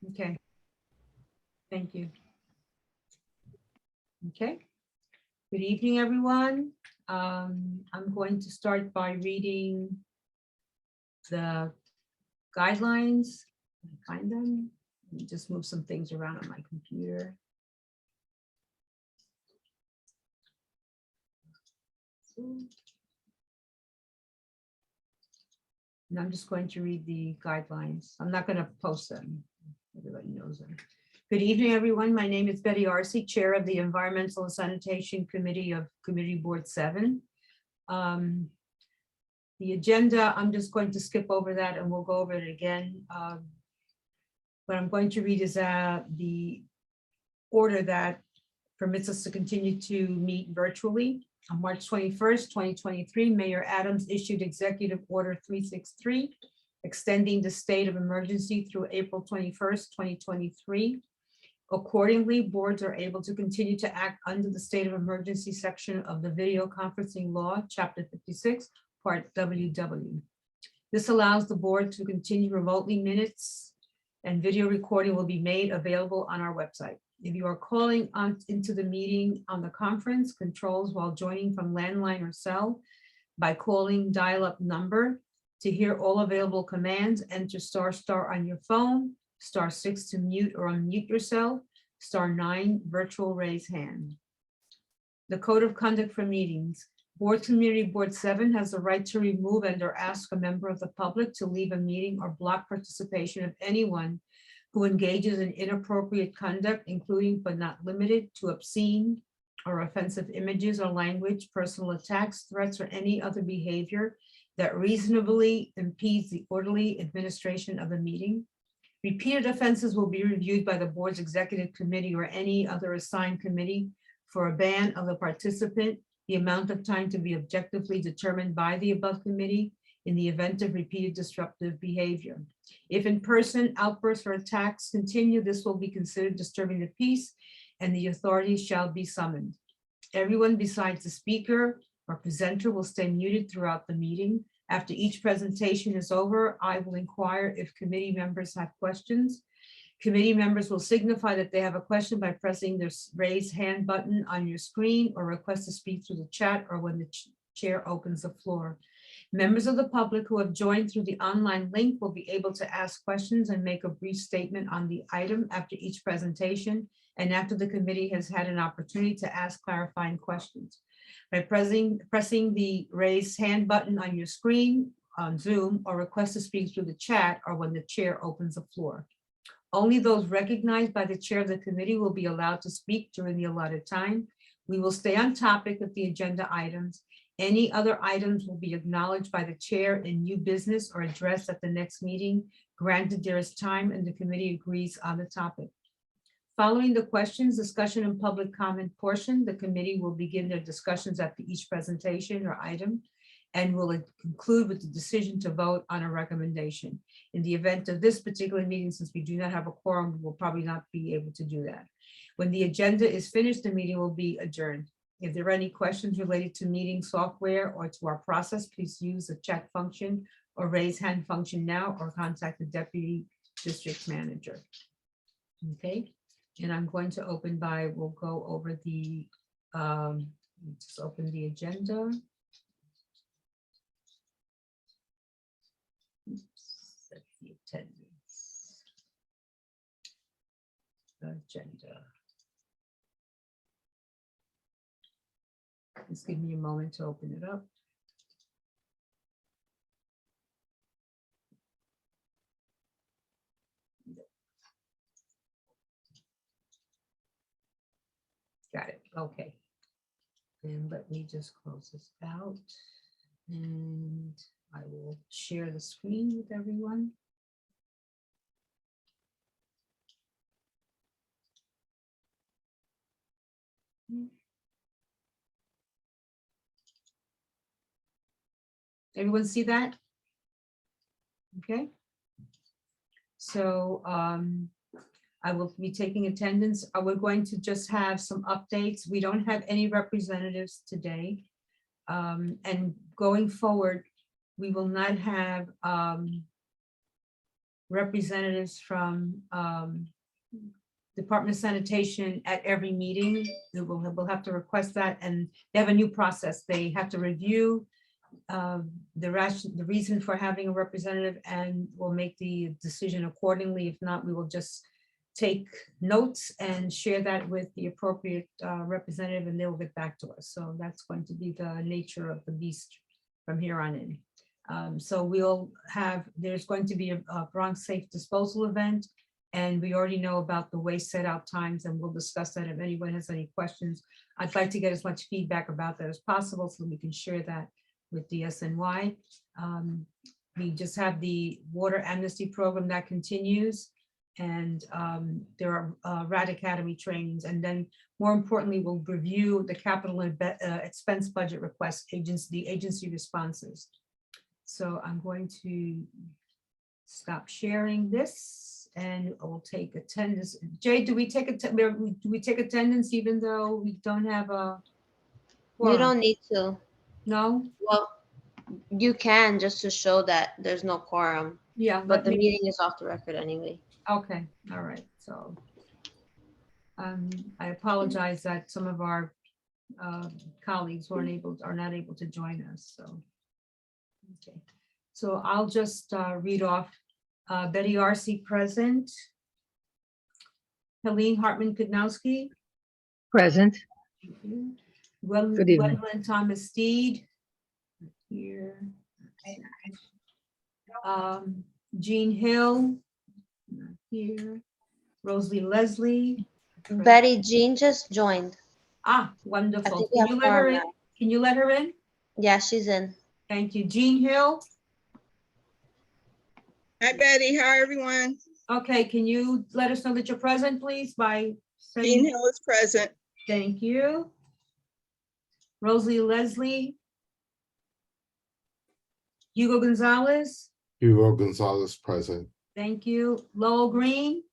Okay, thank you. Okay, good evening, everyone. I'm going to start by reading the guidelines. Find them. Let me just move some things around on my computer. And I'm just going to read the guidelines. I'm not going to post them. Everybody knows them. Good evening, everyone. My name is Betty Arce, Chair of the Environmental and Sanitation Committee of Committee Board 7. The agenda, I'm just going to skip over that and we'll go over it again. What I'm going to read is the order that permits us to continue to meet virtually. On March 21st, 2023, Mayor Adams issued Executive Order 363, extending the state of emergency through April 21st, 2023. Accordingly, boards are able to continue to act under the state of emergency section of the Video Conferencing Law, Chapter 56, Part WW. This allows the board to continue remotely. Minutes and video recording will be made available on our website. If you are calling into the meeting on the conference, controls while joining from landline or cell by calling dial-up number. To hear all available commands, enter ** on your phone, *6 to mute or unmute yourself, *9 virtual raise hand. The Code of Conduct for Meetings. Board Community Board 7 has the right to remove and/or ask a member of the public to leave a meeting or block participation of anyone who engages in inappropriate conduct, including but not limited to obscene or offensive images or language, personal attacks, threats, or any other behavior that reasonably impedes the orderly administration of the meeting. Repeated offenses will be reviewed by the board's executive committee or any other assigned committee for a ban of the participant, the amount of time to be objectively determined by the above committee in the event of repeated disruptive behavior. If in-person outbursts or attacks continue, this will be considered disturbing the peace and the authorities shall be summoned. Everyone besides the speaker or presenter will stay muted throughout the meeting. After each presentation is over, I will inquire if committee members have questions. Committee members will signify that they have a question by pressing the raise hand button on your screen or request to speak through the chat or when the chair opens the floor. Members of the public who have joined through the online link will be able to ask questions and make a brief statement on the item after each presentation and after the committee has had an opportunity to ask clarifying questions. By pressing the raise hand button on your screen on Zoom or request to speak through the chat or when the chair opens the floor. Only those recognized by the chair of the committee will be allowed to speak during the allotted time. We will stay on topic of the agenda items. Any other items will be acknowledged by the chair in new business or addressed at the next meeting, granted there is time and the committee agrees on the topic. Following the questions, discussion, and public comment portion, the committee will begin their discussions after each presentation or item and will conclude with the decision to vote on a recommendation. In the event of this particular meeting, since we do not have a quorum, we will probably not be able to do that. When the agenda is finished, the meeting will be adjourned. If there are any questions related to meeting software or to our process, please use the chat function or raise hand function now or contact the Deputy District Manager. Okay, and I'm going to we'll go over the, just open the agenda. Oops, that's the attendance. Agenda. Just give me a moment to open it up. Got it. Okay. And let me just close this out. And I will share the screen with everyone. Everyone see that? Okay. So I will be taking attendance. We're going to just have some updates. We don't have any representatives today. And going forward, we will not have representatives from Department of Sanitation at every meeting. We'll have to request that, and they have a new process. They have to review the reason for having a representative, and we'll make the decision accordingly. If not, we will just take notes and share that with the appropriate representative, and they will get back to us. So that's going to be the nature of the beast from here on in. So there's going to be a Bronx Safe Disposal event, and we already know about the waste set out times, and we'll discuss that if anyone has any questions. I'd like to get as much feedback about that as possible so we can share that with DSNY. We just have the water amnesty program that continues, and there are RAD Academy trainings, and then more importantly, we'll review the capital expense budget request the agency responses. So I'm going to stop sharing this, and we'll take attendance. Jay, do we take attendance even though we don't have a quorum? You don't need to. No? Well, you can, just to show that there's no quorum, Yeah. but the meeting is off the record anyway. Okay, all right, so I apologize that some of our colleagues are not able to join us, so. Okay, so I'll just read off Betty Arce present. Helene Hartman Kudnowski. Present. Good evening. Gwendolyn Thomas Steed. Here. Jean Hill. Not here. Rosalie Leslie. Betty Jean just joined. Ah, I wonderful. think we Can have you let her quorum in? now. Can you let her in? Yeah, she's in. Thank you. Jean Hill. Hi Betty, hi everyone. Okay, can you let us know that you're present, please, by Jean saying, Hill is present. thank you. Rosalie Leslie. Hugo Gonzalez, Hugo Gonzalez present. thank you. Lowell Green,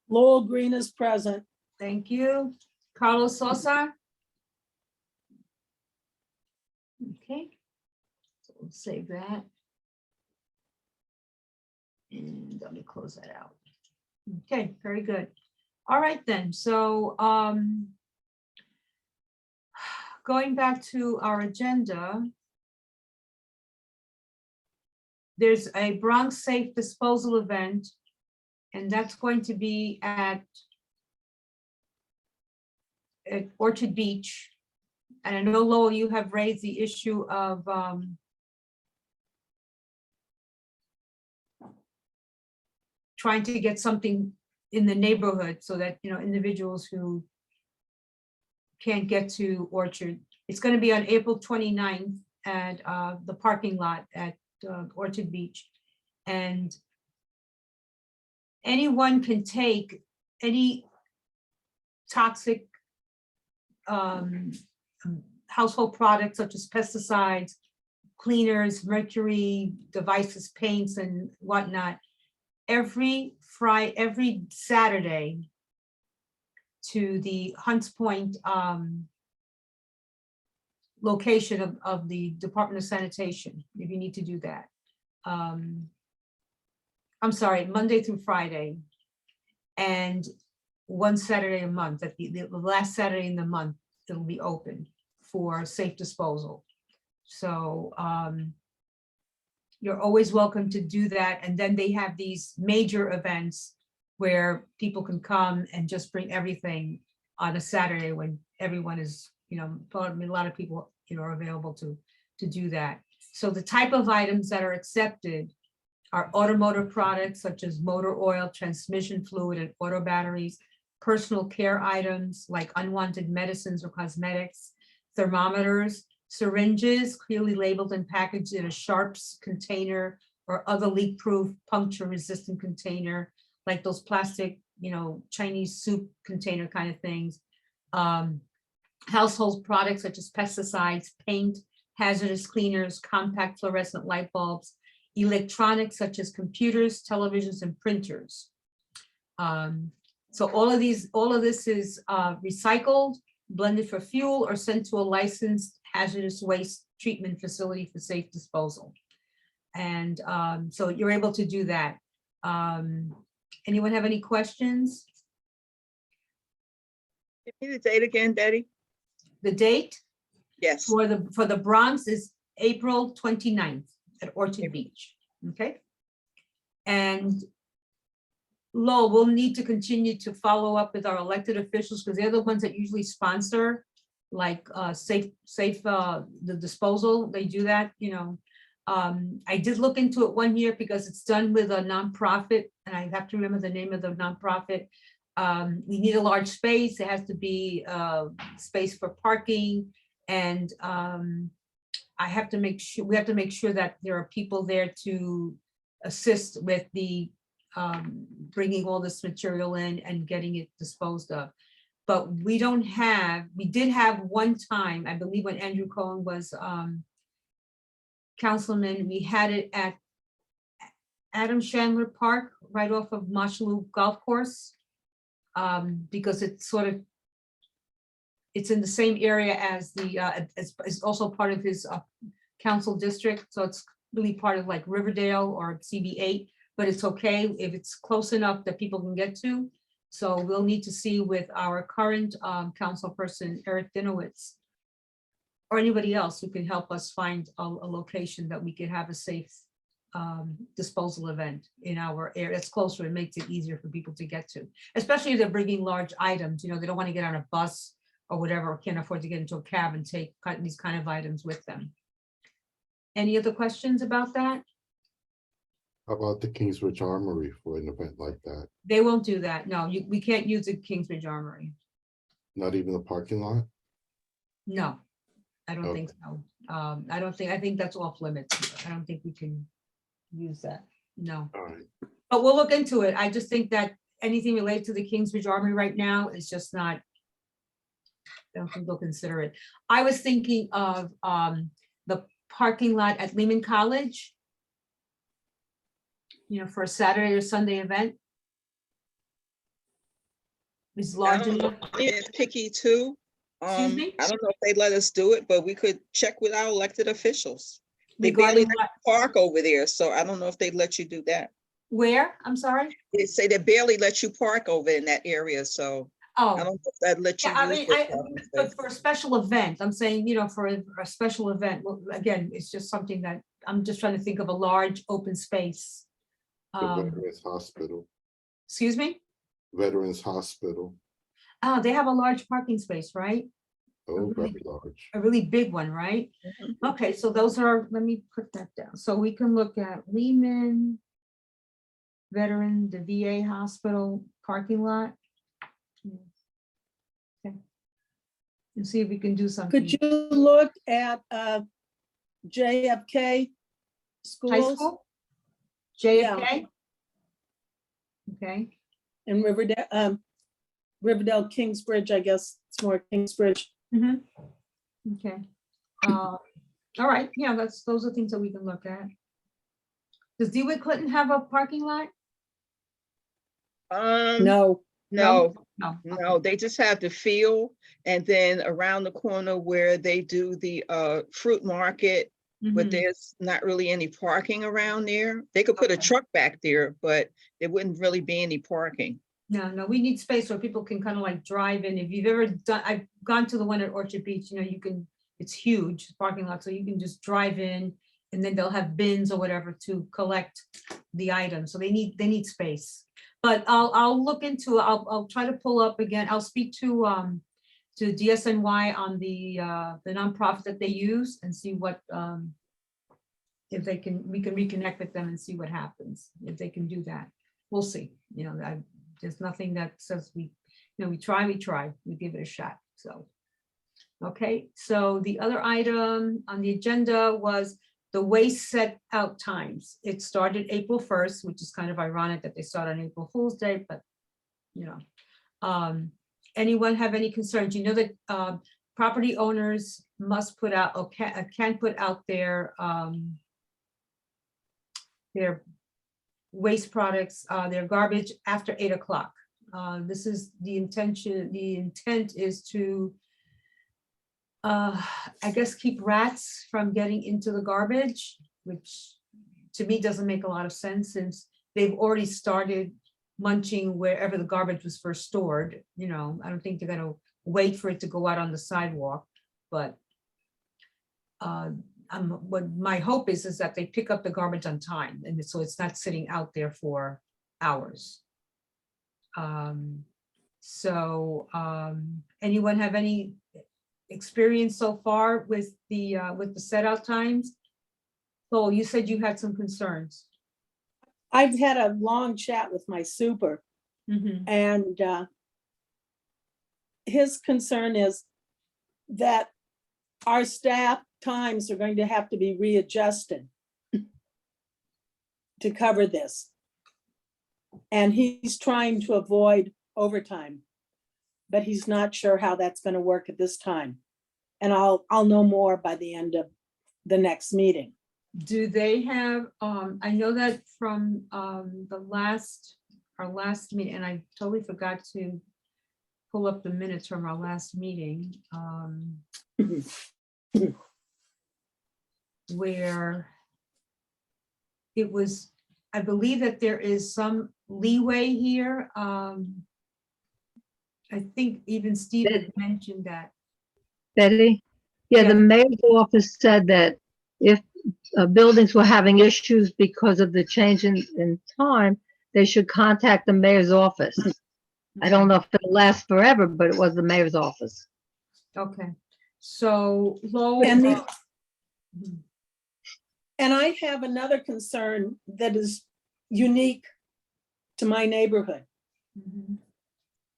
Lowell Green is present. thank you. Carlos Sosa. Okay, so we'll save that. And let me close that out. Okay, very good. All right then, so going back to our agenda, there's a Bronx Safe Disposal event, and that's going to be at Orchard Beach. And I know, Lowell, you have raised the issue of trying to get something in the neighborhood so that, individuals who can't get to Orchard. It's going to be on April 29th at the parking lot at Orchard Beach. And anyone can take any toxic household products such as pesticides, cleaners, mercury devices, paints and whatnot, every Saturday to the Hunts Point location of the Department of Sanitation, if you need to do that. I'm sorry, Monday through Friday, and one Saturday a month. At the last Saturday in the month, it'll be open for safe disposal. So you're always welcome to do that. And then they have these major events where people can come and just bring everything on a Saturday when everyone is, probably a lot of people, are available to do that. So the type of items that are accepted are automotive products such as motor oil, transmission fluid, and auto batteries, personal care items like unwanted medicines or cosmetics, thermometers, syringes clearly labeled and packaged in a sharps container or other leak-proof, puncture-resistant container, like those plastic, Chinese soup container kind of things. Household products such as pesticides, paint, hazardous cleaners, compact fluorescent light bulbs, electronics such as computers, televisions, and printers. So all of this is recycled, blended for fuel, or sent to a licensed hazardous waste treatment facility for safe disposal. And so you're able to do that. Anyone have any questions? Give me the date again, Betty. The date Yes. for the Bronx is April 29th at Orchard Beach, okay? And Lowell, we'll need to continue to follow up with our elected officials because they're the ones that usually sponsor, like safe the disposal. They do that, you know. I did look into it one year because it's done with a nonprofit, and I have to remember the name of the nonprofit. We need a large space. It has to be space for parking, and I have to make sure we have to make sure that there are people there to assist with the bringing all this material in and getting it disposed of. But we don't have. We did have one time, I believe, when Andrew Cohen was councilman. We had it at Adam Chandler Park, right off of Mashalou Golf Course, because it's sort of, it's in the same area as the, it's also part of his council district, so it's really part of like Riverdale or CB8, but it's okay if it's close enough that people can get to. So we'll need to see with our current council person, Eric Dinowitz, or anybody else who can help us find a location that we could have a safe disposal event in our area. It's closer, it makes it easier for people to get to, especially if they're bringing large items. You know, they don't want to get on a bus or whatever, or can't afford to get into a cab and take these kind of items with them. Any other questions about that? How about the Kingsbridge Armory for an event like that? They won't do that. No, we can't use the Kingsbridge Armory. Not even the parking lot? No, I don't Okay. think so. I think that's off limits. I don't think we can use that. No, All right. but we'll look into it. I just think that anything related to the Kingsbridge Armory right now is just not, I don't think they'll consider it. I was thinking of the parking lot at Lehman College, you know, for a Saturday or Sunday event. It's I large don't know. enough. It's picky too. Excuse me? I don't know if they let us do it, but we could check with our elected officials. They barely Regarding what? park over there, so I don't know if they let you do that. Where? I'm sorry? They say they barely let you park over in that area, so I Oh, don't know if that let you yeah, I use mean, their parking but space. for a special event, I'm saying, you know, for a special event, well, again, it's just something that, I'm just trying to think of a large open space. The Veterans Hospital, Excuse me? Veterans Hospital. Oh, they have a large parking space, right? Oh, really- very large. A really big one, right? Mhm. Okay, so those are, let me put that down. So we can look at Lehman, Veteran, the VA hospital parking lot. Okay. And see if we can do something. Could you look at JFK High schools school? JFK? Okay, in Riverdale, Kingsbridge, I guess it's more Kingsbridge. okay. All right, yeah, those are things that we can look at. Does DeWitt Clinton have a parking lot? No, No, No. no, they just have the field, and then around the corner where they do the fruit market, but Mhm. there's not really any parking around there. They could put a Okay. truck back there, but there wouldn't really be any parking. No, we need space where people can kind of like drive in. If you've ever done, I've gone to the one at Orchard Beach, you know, you can, it's huge parking lot, so you can just drive in and then they'll have bins or whatever to collect the items. So they need space. But I'll look into, I'll try to pull up again. I'll speak to DSNY on the nonprofit that they use and see what, if we can reconnect with them and see what happens, if they can do that. We'll see, you know, there's nothing that says we try, we give it a shot, so. Okay, so the other item on the agenda was the waste set out times. It started April 1st, which is kind of ironic that they start on April Fool's Day, but you know. Anyone have any concerns? You know that property owners must put out, or can put out their waste products, their garbage after 8 o'clock. This is the intention. The intent is to, I guess, keep rats from getting into the garbage, which to me, doesn't make a lot of sense since they've already started munching wherever the garbage was first stored, you know, I don't think they're gonna wait for it to go out on the sidewalk, but what my hope is that they pick up the garbage on time, and so it's not sitting out there for hours. Anyone have any experience so far with the set out times? Oh, you said you had some concerns. I've had a long chat with my super, Mhm. and his concern is that our staff times are going to have to be readjusted to cover this. And he's trying to avoid overtime, but he's not sure how that's going to work at this time. And I'll know more by the end of the next meeting. Do they have, I know that from our last meeting, and I totally forgot to pull up the minutes from our last meeting, where it was, I believe that there is some leeway here. I think even Steve had mentioned that. Betty? Yeah, Yeah. the mayor's office said that if buildings were having issues because of the change in time, they should contact the mayor's office. I don't know if it'll last forever, but it was the mayor's office. Okay, so Lowell. And And I have another concern that is unique to my neighborhood. Mhm.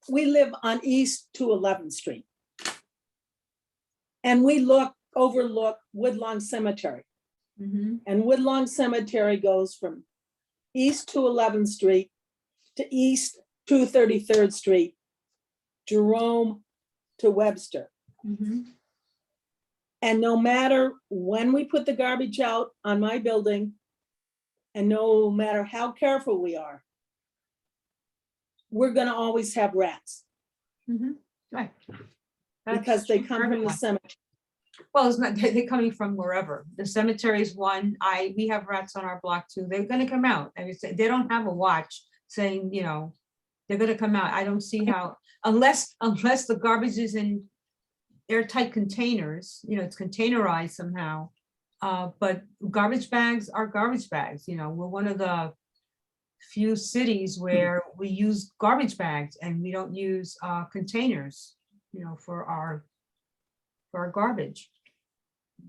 We live on East to 11th Street. And we overlook Woodlawn Cemetery. Mhm. And Woodlawn Cemetery goes from East to 11th Street to East to 33rd Street, Jerome to Webster. Mhm. And no matter when we put the garbage out on my building, and no matter how careful we are, we're gonna always have rats Mhm. Right. That's because they true for come from the everyone. cemetery. Well, it's not, they're coming from wherever. The cemetery is one. We have rats on our block too. They're gonna come out. I mean, they don't have a watch saying, you know, they're gonna come out. I don't see how, unless the garbage is in airtight containers, you know, it's containerized somehow. But garbage bags are garbage bags, you know, we're one of the few cities where we use garbage bags and we don't use containers, you know, for our garbage.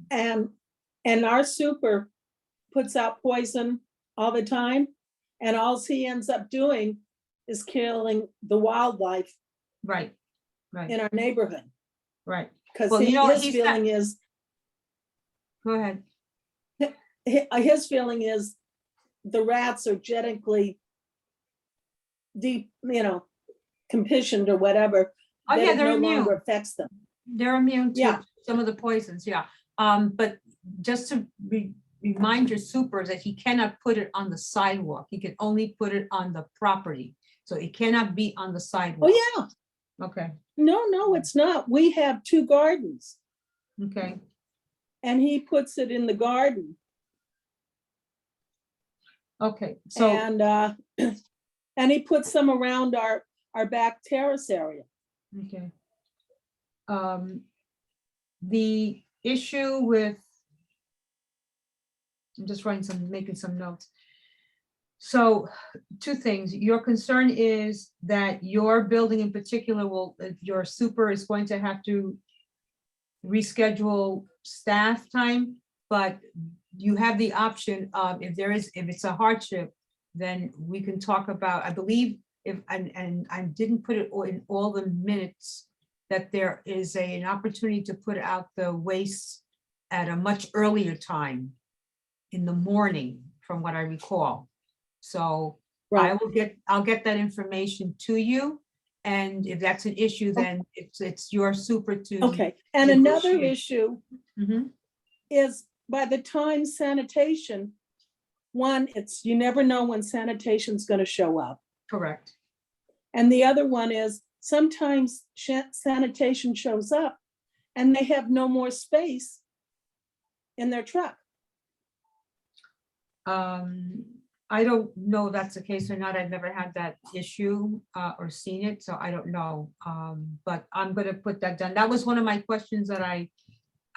And our super puts out poison all the time. And all he ends up doing is killing the wildlife Right, right, in our neighborhood. right. Because Well, you know what, his he's not- feeling is, Go ahead. his feeling is the rats are genetically deep, conditioned or whatever. Oh, that yeah, it they're no immune. longer affects them. They're immune to Yeah. some of the poisons, yeah. But just to remind your super that he cannot put it on the sidewalk. He can only put it on the property. So it cannot be on the sidewalk. Oh, yeah. Okay, No, it's not. We have 2 gardens okay, and he puts it in the garden. okay. So, And and he puts some around our back terrace area. okay. The issue with, I'm just making some notes. So 2 things. Your concern is that your building in particular your super is going to have to reschedule staff time, but you have the option of, if it's a hardship, then we can talk about, I believe, and I didn't put it in all the minutes, that there is an opportunity to put out the waste at a much earlier time in the morning, from what I recall. So Right. I'll get that information to you. And if that's an issue, then it's your super to. Okay, and another negotiate. issue Mhm. is by the time sanitation, one, you never know when sanitation's gonna show up. Correct. And the other one is sometimes sanitation shows up and they have no more space in their truck. I don't know if that's the case or not. I've never had that issue or seen it, so I don't know. But I'm gonna put that down. That was one of my questions that I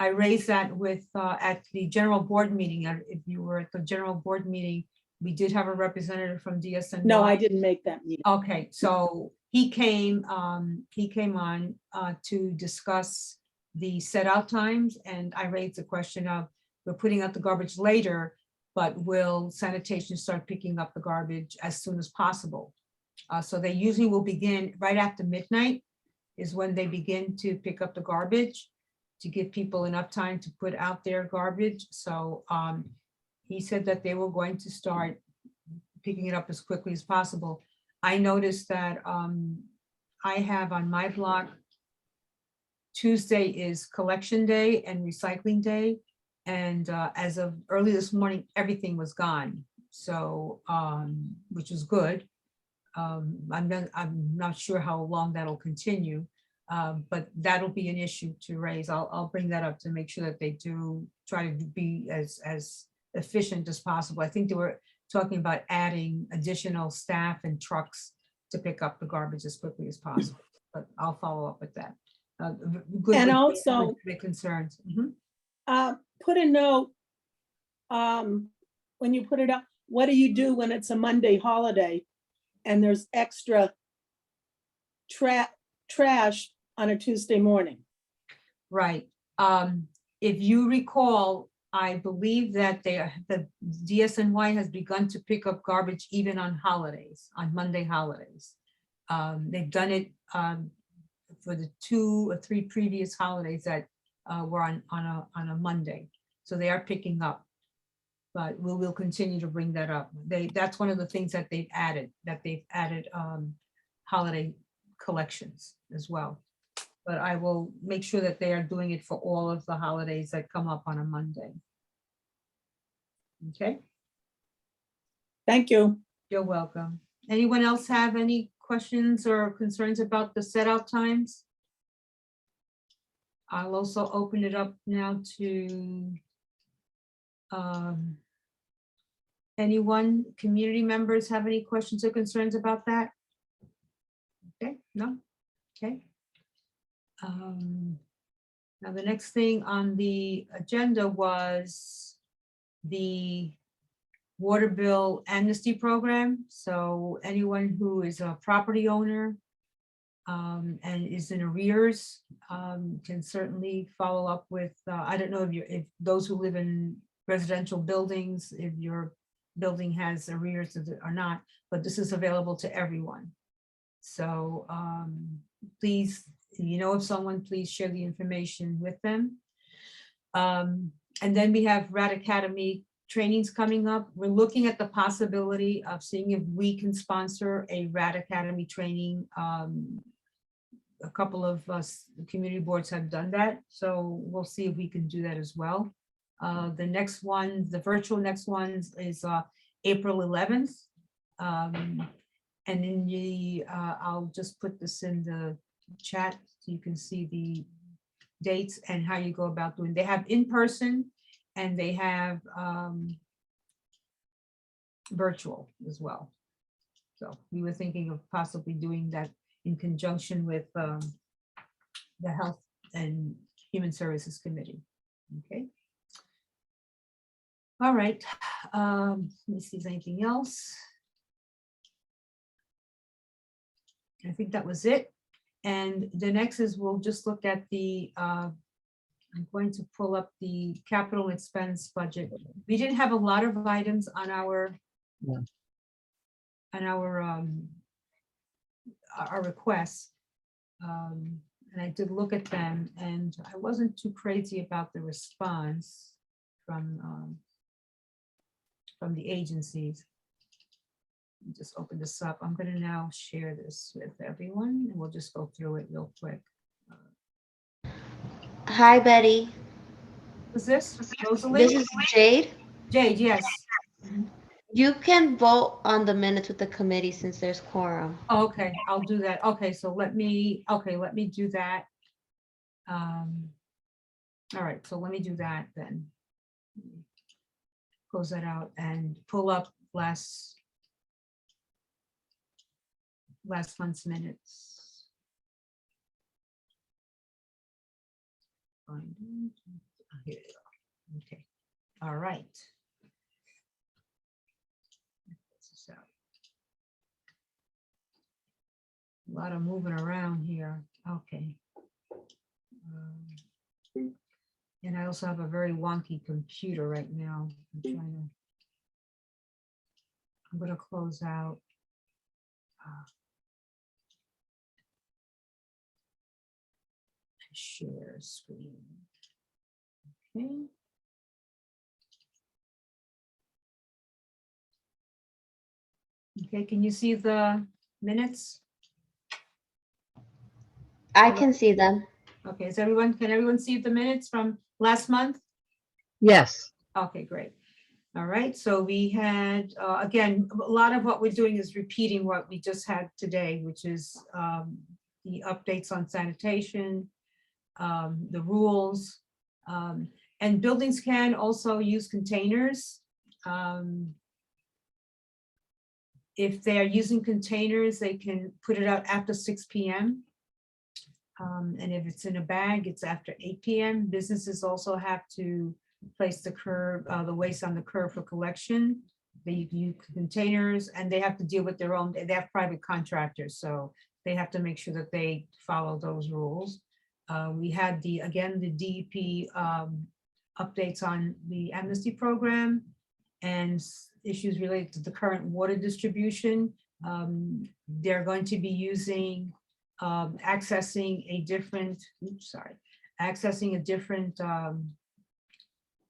raised that with at the general board meeting. If you were at the general board meeting, we did have a representative from DSNY. No, I didn't make that meeting. Okay, so he came on to discuss the set out times, and I raised the question of, we're putting out the garbage later, but will sanitation start picking up the garbage as soon as possible? So they usually will begin right after midnight is when they begin to pick up the garbage, to give people enough time to put out their garbage. So he said that they were going to start picking it up as quickly as possible. I noticed that I have on my block, Tuesday is collection day and recycling day. And as of early this morning, everything was gone. So, which is good. I'm not sure how long that'll continue, but that'll be an issue to raise. I'll bring that up to make sure that they do try to be as efficient as possible. I think they were talking about adding additional staff and trucks to pick up the garbage as quickly as possible, but I'll follow up with that. Good, And good, also- good concerns. Put a note, when you put it up, what do you do when it's a Monday holiday and there's extra trash on a Tuesday morning? Right. If you recall, I believe that the DSNY has begun to pick up garbage even on holidays, on Monday holidays. They've done it for the 2 or 3 previous holidays that were on a Monday. So they are picking up, but we will continue to bring that up. That's one of the things that they've added, holiday collections as well. But I will make sure that they are doing it for all of the holidays that come up on a Monday. Okay, Thank you. you're welcome. Anyone else have any questions or concerns about the set out times? I'll also open it up now to anyone, community members have any questions or concerns about that? Okay, no, okay. Now the next thing on the agenda was the water bill amnesty program. So anyone who is a property owner and is in arrears can certainly follow up with, I don't know if those who live in residential buildings, if your building has arrears or not, but this is available to everyone. So please, if you know of someone, please share the information with them. And then we have Rat Academy trainings coming up. We're looking at the possibility of seeing if we can sponsor a Rat Academy training. A couple of us community boards have done that, so we'll see if we can do that as well. The next one, the virtual next one is April 11th. And in the, I'll just put this in the chat so you can see the dates and how you go about doing. They have in person and they have virtual as well. So we were thinking of possibly doing that in conjunction with the Health and Human Services Committee. Okay. All right. Let me see if there's anything else. I think that was it. And the next is we'll just look at the, I'm going to pull up the capital expense budget. We didn't have a lot of items on our, our requests. And I did look at them and I wasn't too crazy about the response from the agencies. Just open this up. I'm going to now share this with everyone and we'll just go through it real quick. Hi, Betty. Who's this? Rosalie? This is Jade. Jade, yes. You can vote on the minutes with the committee since there's quorum. Oh, okay, I'll do that. Okay, so let me do that. All right, so let me do that then. close that out and pull up last month's minutes. Find it. Oh, here we go. Okay, all right. This is out. A lot of moving around here. Okay. And I also have a very wonky computer right now. I'm gonna close out. Share screen. Okay. Okay, can you see the minutes? I can see them. Okay, can everyone see the minutes from last month? Yes, Okay, great. All right, so we had, again, a lot of what we're doing is repeating what we just had today, which is the updates on sanitation, the rules, and buildings can also use containers. If they are using containers, they can put it out after 6 p.m. And if it's in a bag, it's after 8 p.m. Businesses also have to place the waste on the curb for collection. They use containers and they have to deal with their own, they have private contractors, so they have to make sure that they follow those rules. We had the DEP updates on the amnesty program and issues related to the current water distribution. They're going to be using, accessing a different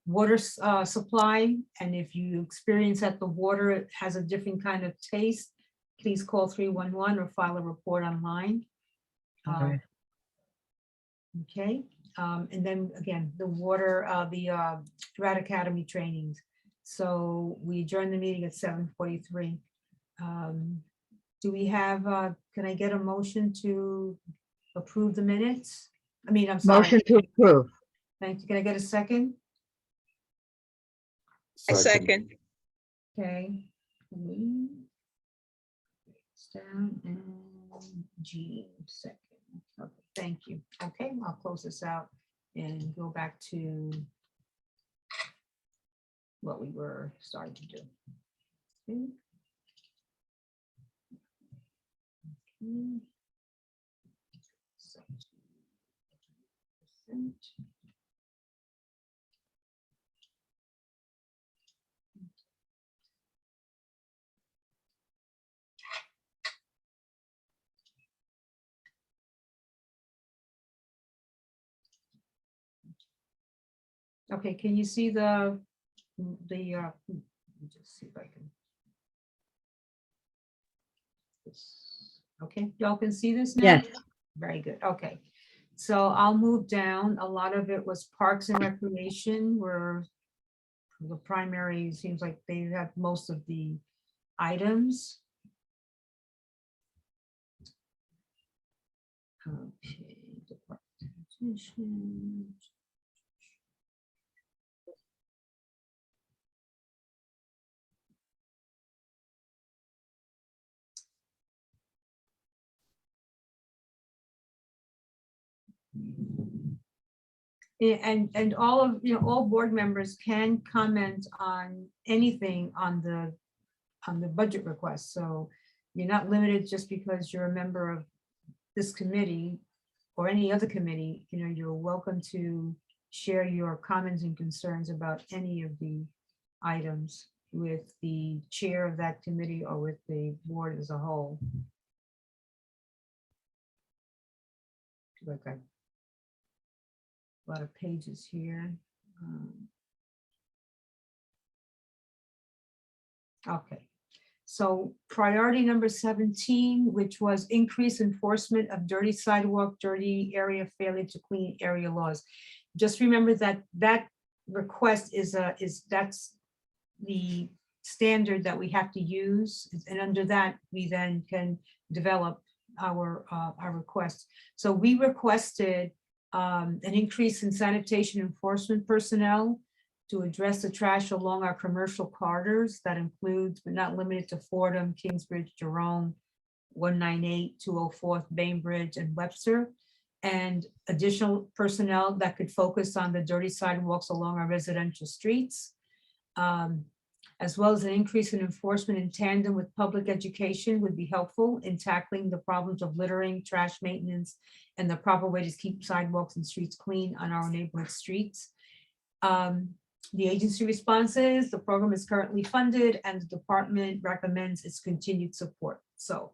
water supply. And if you experience that the water has a different kind of taste, please call 311 or file a report online. Okay. Okay, and then again, the Rat Academy trainings. So we adjourned the meeting at 7:43. Do we have, can I get a motion to approve the minutes? I mean, I'm sorry. motion to approve. Thank you. Can I get a second? A second. Okay. Down and Jean, second. Okay, thank you. Okay, I'll close this out and go back to what we were starting to do. Okay. Okay. So, percent. Okay, can you see let me just see if I can. Okay, y'all can see this now? Yes. Very good, okay. So I'll move down. A lot of it was Parks and Recreation where the primary, seems like they have most of the items. Okay. Departmentation. And all of, all board members can comment on anything on the budget request. So you're not limited just because you're a member of this committee or any other committee, you're welcome to share your comments and concerns about any of the items with the chair of that committee or with the board as a whole. Okay. A lot of pages here. Okay, so priority number 17, which was increase enforcement of dirty sidewalk, dirty area, failure to clean area laws. Just remember that that request that's the standard that we have to use, and under that we then can develop our request. So we requested an increase in sanitation enforcement personnel to address the trash along our commercial corridors. That includes, but not limited to Fordham, Kingsbridge, Jerome, 198, 204th, Bainbridge, and Webster. And additional personnel that could focus on the dirty sidewalks along our residential streets. As well as an increase in enforcement in tandem with public education would be helpful in tackling the problems of littering, trash maintenance, and the proper way to keep sidewalks and streets clean on our neighborhood streets. The agency response is the program is currently funded and the department recommends its continued support. So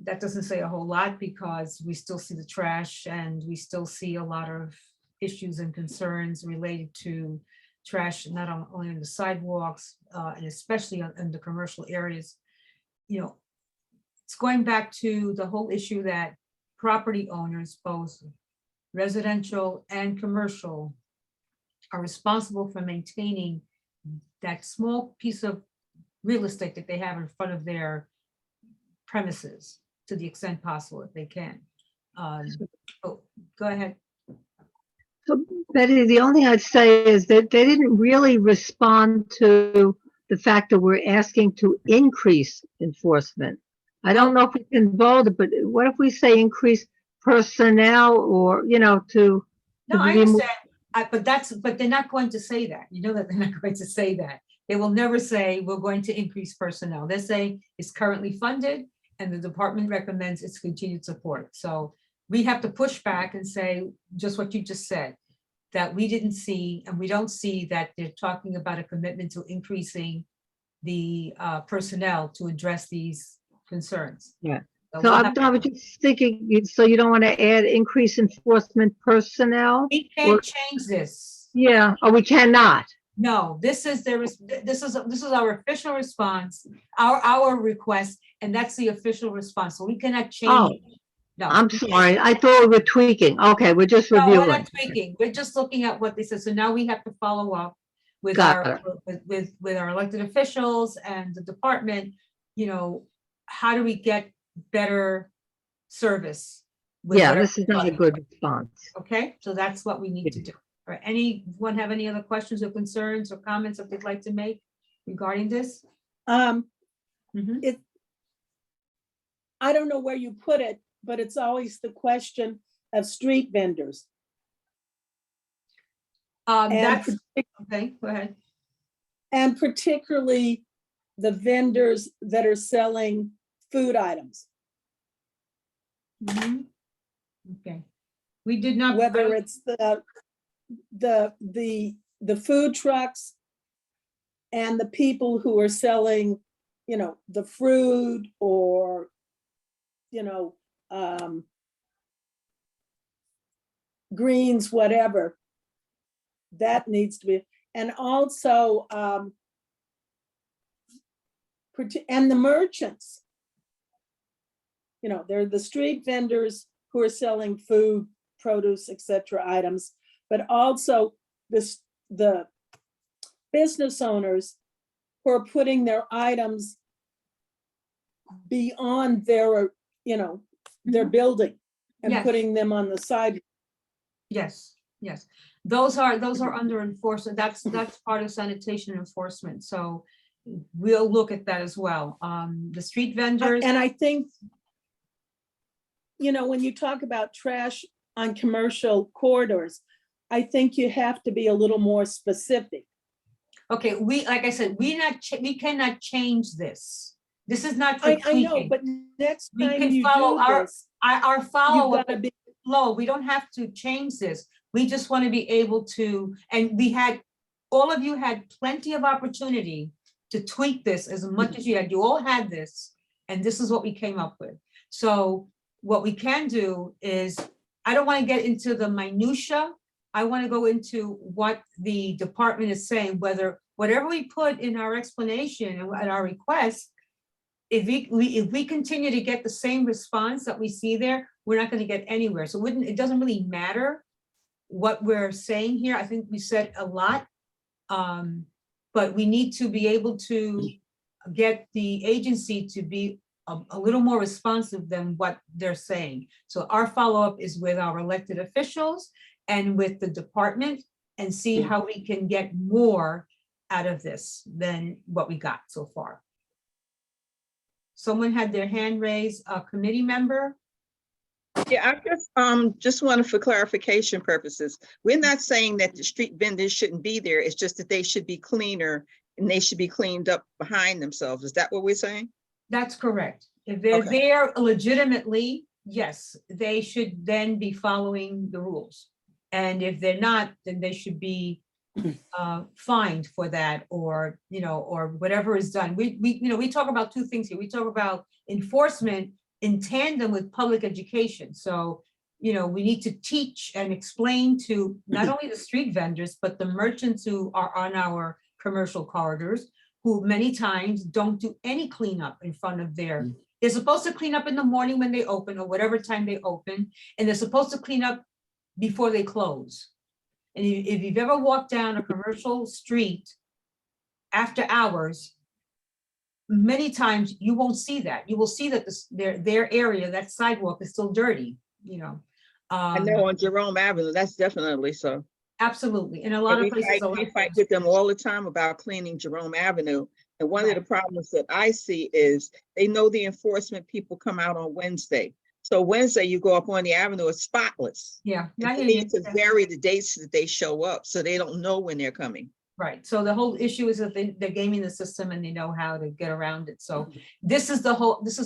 that doesn't say a whole lot because we still see the trash and we still see a lot of issues and concerns related to trash, not only on the sidewalks, and especially in the commercial areas. You know, it's going back to the whole issue that property owners, both residential and commercial, are responsible for maintaining that small piece of real estate that they have in front of their premises to the extent possible if they can. Oh, go ahead. So Betty, the only thing I'd say is that they didn't really respond to the fact that we're asking to increase enforcement. I don't know if we can vote it, but what if we say increase personnel or, you know, to No, I be more- understand, but they're not going to say that. You know that they're not going to say that. They will never say, we're going to increase personnel. They say it's currently funded and the department recommends its continued support. So we have to push back and say just what you just said, that we didn't see, and we don't see that they're talking about a commitment to increasing the personnel to address these concerns. Yeah. So So we'll have- I was just thinking, so you don't want to add increase enforcement personnel? We Or- can't change this. Yeah, or we cannot. No, this is our official response, our request, and that's the official response. So we cannot Oh, change. No, I'm sorry. I thought we were tweaking. Okay, we're just no, we're reviewing. not tweaking. We're just looking at what they said. So now we have to follow up with Got our, with our elected officials and the department, you know, how do we get better service? with Yeah, whatever this is not a we're good doing. response. Okay, so that's what we need to do. All right, anyone have any other questions or concerns or comments that they'd like to make regarding this? Um, Mhm. I don't know where you put it, but it's always the question of street vendors. And, That's, partic- okay, go ahead. and particularly the vendors that are selling food items, Mhm. Okay, we did not. whether it's the food trucks and the people who are selling, you know, the fruit or, you know, greens, whatever. That needs to be, and also, and the merchants. You know, they're the street vendors who are selling food, produce, etc. items, but also the business owners who are putting their items beyond their, you know, their building and Yes. putting them on the side. Yes, yes. Those are under enforcement. That's part of sanitation enforcement. So we'll look at that as well. The street vendors. And I think, you know, when you talk about trash on commercial corridors, I think you have to be a little more specific. Okay, like I said, we cannot change this. This is not for I know, tweaking. but next We time can you follow do this, Our you've follow-up, got to be, Flo, we don't have to change this. We just want to be able to, and all of you had plenty of opportunity to tweak this as much as you had. You all had this, and this is what we came up with. So what we can do is, I don't want to get into the minutia. I want to go into what the department is saying, whatever we put in our explanation and our request, if we continue to get the same response that we see there, we're not going to get anywhere. So it doesn't really matter what we're saying here. I think we said a lot, but we need to be able to get the agency to be a little more responsive than what they're saying. So our follow-up is with our elected officials and with the department and see how we can get more out of this than what we got so far. Someone had their hand raised, a committee member. Yeah, just wanted for clarification purposes. We're not saying that the street vendors shouldn't be there. It's just that they should be cleaner and they should be cleaned up behind themselves. Is that what we're saying? That's correct. If they're Okay. there legitimately, yes, they should then be following the rules. And if they're not, then they should be fined for that, or, or whatever is done. We talk about two things here. We talk about enforcement in tandem with public education. So, we need to teach and explain to not only the street vendors, but the merchants who are on our commercial corridors, who many times don't do any cleanup in front of their, they're supposed to clean up in the morning when they open, or whatever time they open, and they're supposed to clean up before they close. And if you've ever walked down a commercial street after hours, many times you won't see that. You will see that their area, that sidewalk is still dirty, I know on Jerome Avenue, that's definitely so. Absolutely. In a lot And of places. we fight with them all the time about cleaning Jerome Avenue. And one of the problems that I see is they know the enforcement people come out on Wednesday. So Wednesday, you go up on the avenue, it's spotless. Yeah. And I they hear you. need to vary the dates that they show up, so they don't know when they're coming. Right. So the whole issue is that they're gaming the system and they know how to get around it. So this is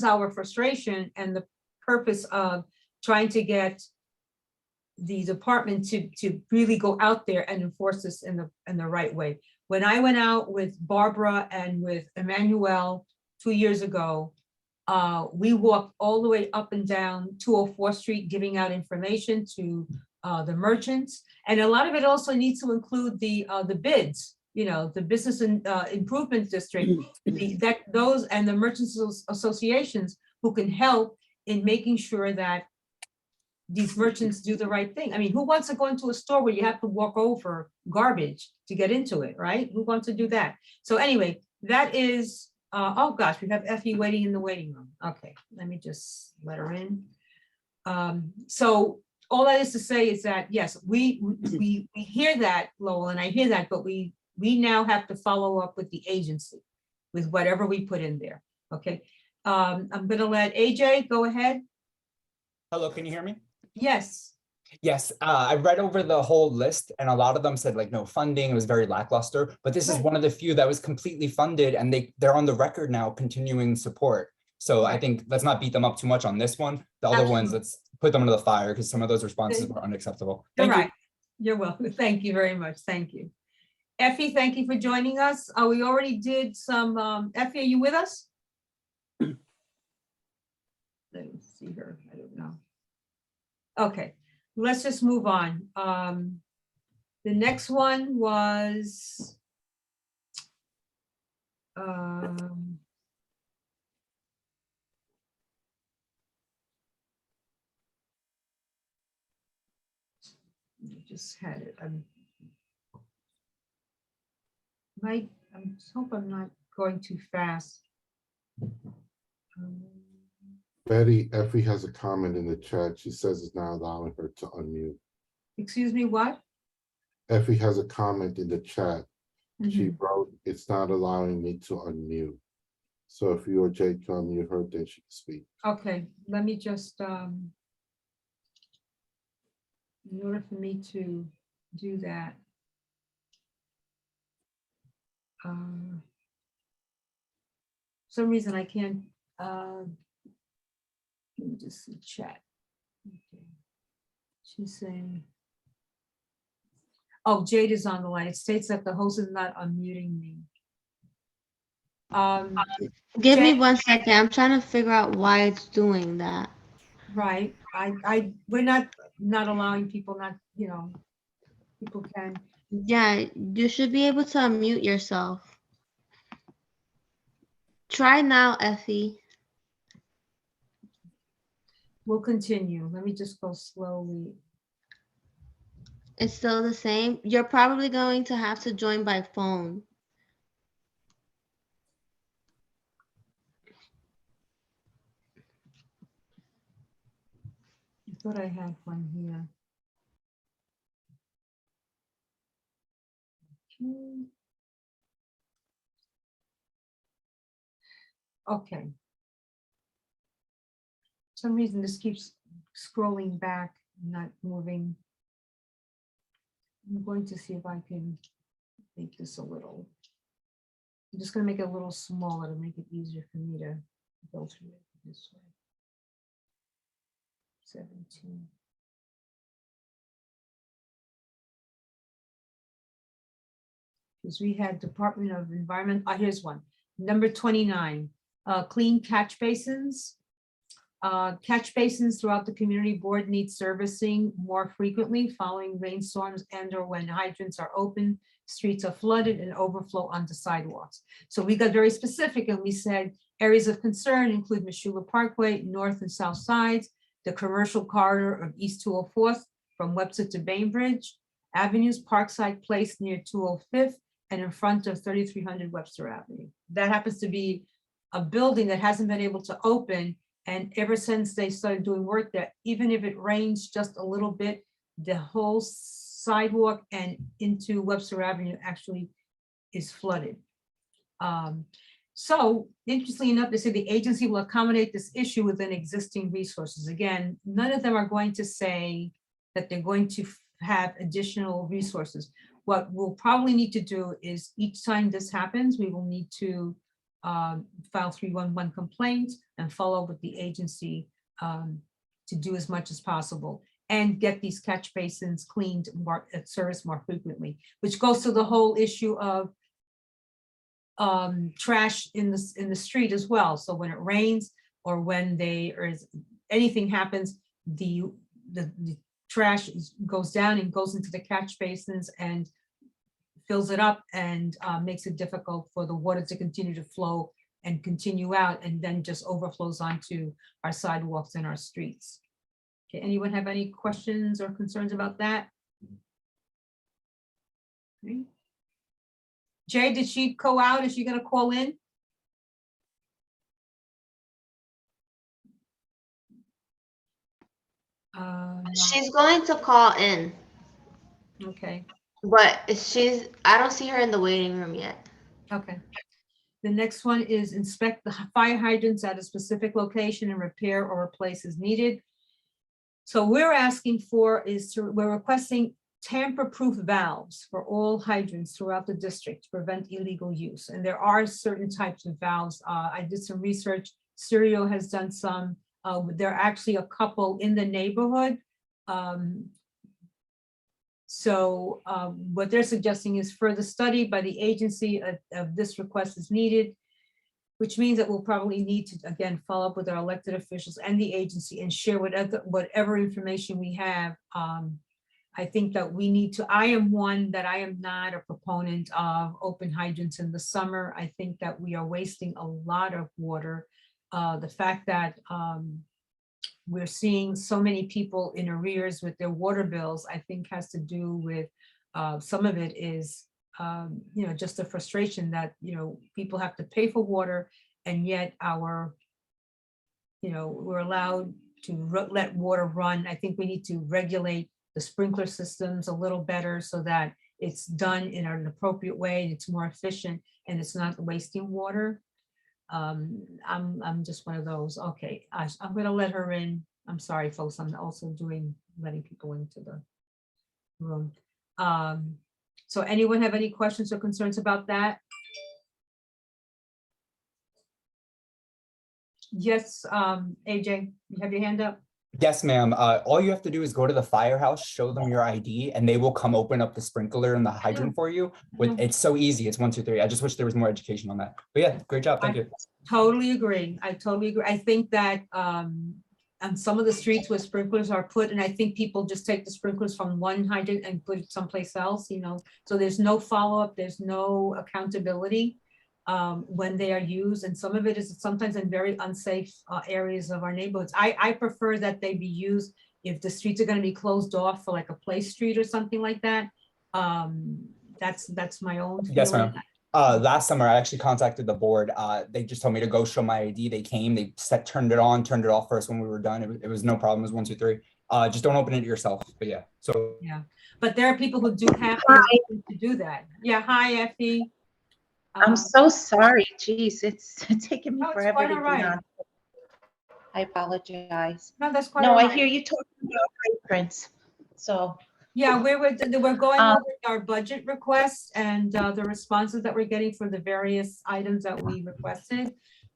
our frustration and the purpose of trying to get the department to really go out there and enforce this in the right way. When I went out with Barbara and with Emmanuel 2 years ago, we walked all the way up and down 204th Street, giving out information to the merchants. And a lot of it also needs to include the bids, the business and improvement district, those and the merchants associations who can help in making sure that these merchants do the right thing. I mean, who wants to go into a store where you have to walk over garbage to get into it, right? Who wants to do that? So anyway, that is, oh gosh, we have Effie waiting in the waiting room. Okay, let me just let her in. So all that is to say is that, yes, we hear that, Lowell, and I hear that, but we now have to follow up with the agency with whatever we put in there, okay? I'm gonna let AJ go ahead. Hello, can you hear me? Yes. Yes, I read over the whole list and a lot of them said like no funding, it was very lackluster, but this is Right. one of the few that was completely funded and they're on the record now continuing support. So I Right. think let's not beat them up too much on this one. The other ones, Absolutely. let's put them into the fire because some of those responses were unacceptable. You're Thank you. right. You're welcome. Thank you very much. Thank you. Effie, thank you for joining us. We already did some, Effie, are you with us? Let me see her. I don't know. Okay, let's just move on. The next one was I just had it. I hope I'm not going too fast. Betty, Effie has a comment in the chat. She says it's not allowing her to unmute. Excuse me, what? Effie has a comment in the chat. She Mhm. wrote, it's not allowing me to unmute. So if you or Jay can unmute her, then she can speak. Okay, let me just, in order for me to do that. Some reason I can't, let me just see chat. Okay. She's saying, oh, Jade is on the line. It states that the host is not unmuting me. Give me Jay- 1 second. I'm trying to figure out why it's doing that. Right, we're not allowing people, people can. Yeah, you should be able to unmute yourself. Try now, Effie. We'll continue. Let me just go slowly. It's still the same. You're probably going to have to join by phone. I thought I had one here. Okay. For some reason this keeps scrolling back, not moving. I'm going to see if I can make this a little. I'm just gonna make it a little smaller to make it easier for me to go through it this way. 17. Because we had Department of Environment, here's one, number 29, clean catch basins. Catch basins throughout the community board need servicing more frequently following rainstorms and or when hydrants are open, streets are flooded and overflow onto sidewalks. So we got very specific and we said areas of concern include Mashula Parkway, north and south sides, the commercial corridor of East 204th from Webster to Bainbridge, avenues, Parkside Place near 205th, and in front of 3300 Webster Avenue. That happens to be a building that hasn't been able to open. And ever since they started doing work there, even if it rains just a little bit, the whole sidewalk and into Webster Avenue actually is flooded. So interestingly enough, they say the agency will accommodate this issue within existing resources. Again, none of them are going to say that they're going to have additional resources. What we'll probably need to do is each time this happens, we will need to file 311 complaints and follow with the agency to do as much as possible and get these catch basins cleaned more at service more frequently, which goes to the whole issue of trash in the street as well. So when it rains or when anything happens, the trash goes down and goes into the catch basins and fills it up and makes it difficult for the water to continue to flow and continue out and then just overflows onto our sidewalks and our streets. Okay, anyone have any questions or concerns about that? Okay. Jay, did she go out? Is she gonna call in? She's going to call in, Okay, but I don't see her in the waiting room yet. okay. The next one is inspect the fire hydrants at a specific location and repair or replace as needed. So we're asking for we're requesting tamper-proof valves for all hydrants throughout the district to prevent illegal use. And there are certain types of valves. I did some research. Syrio has done some. There are actually a couple in the neighborhood. What they're suggesting is further study by the agency of this request is needed, which means that we'll probably need to, again, follow up with our elected officials and the agency and share whatever information we have. I think that we need to, I am not a proponent of open hydrants in the summer. I think that we are wasting a lot of water. The fact that we're seeing so many people in arrears with their water bills, I think has to do with, some of it is, just the frustration that, people have to pay for water and yet we're allowed to let water run. I think we need to regulate the sprinkler systems a little better so that it's done in an appropriate way, and it's more efficient and it's not wasting water. I'm just one of those. Okay, I'm gonna let her in. I'm sorry, folks. I'm also letting people into the room. So anyone have any questions or concerns about that? Yes, AJ, you have your hand up? Yes, ma'am. All you have to do is go to the firehouse, show them your ID, and they will come open up the sprinkler and the hydrant for you. It's so easy. It's 1, 2, 3. I just wish there was more education on that. But yeah, great job. Thank you. Totally agree. I totally agree. I think that on some of the streets where sprinklers are put, and I think people just take the sprinklers from one hydrant and put it someplace else, so there's no follow-up, there's no accountability when they are used. And some of it is sometimes in very unsafe areas of our neighborhoods. I prefer that they be used if the streets are going to be closed off for like a play street or something like that. That's my own feeling. Yes, ma'am. Last summer, I actually contacted the board. They just told me to go show my ID. They came, they turned it on, turned it off first when we were done. It was no problem. It was 1, 2, 3. Just don't open it yourself, but yeah, so. Yeah, but there are people who do have to do that. Yeah, hi, Effie. I'm so sorry. Geez, it's taking me No, it's forever quite to all get right. on. I apologize. No, that's quite No, all I right. hear you talking about hydrants. So, Yeah, we're going Um, over our budget requests and the responses that we're getting for the various items that we requested.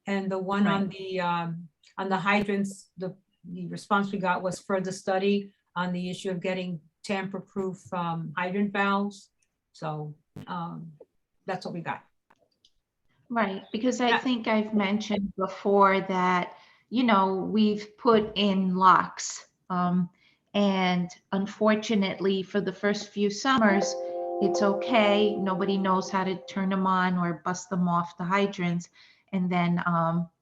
And the one on the hydrants, the response we got was further study on the issue of getting tamper-proof hydrant valves. So that's what we got. right, because I Yeah. think I've mentioned before that, you know, we've put in locks. And unfortunately, for the first few summers, it's okay. Nobody knows how to turn them on or bust them off the hydrants. And then,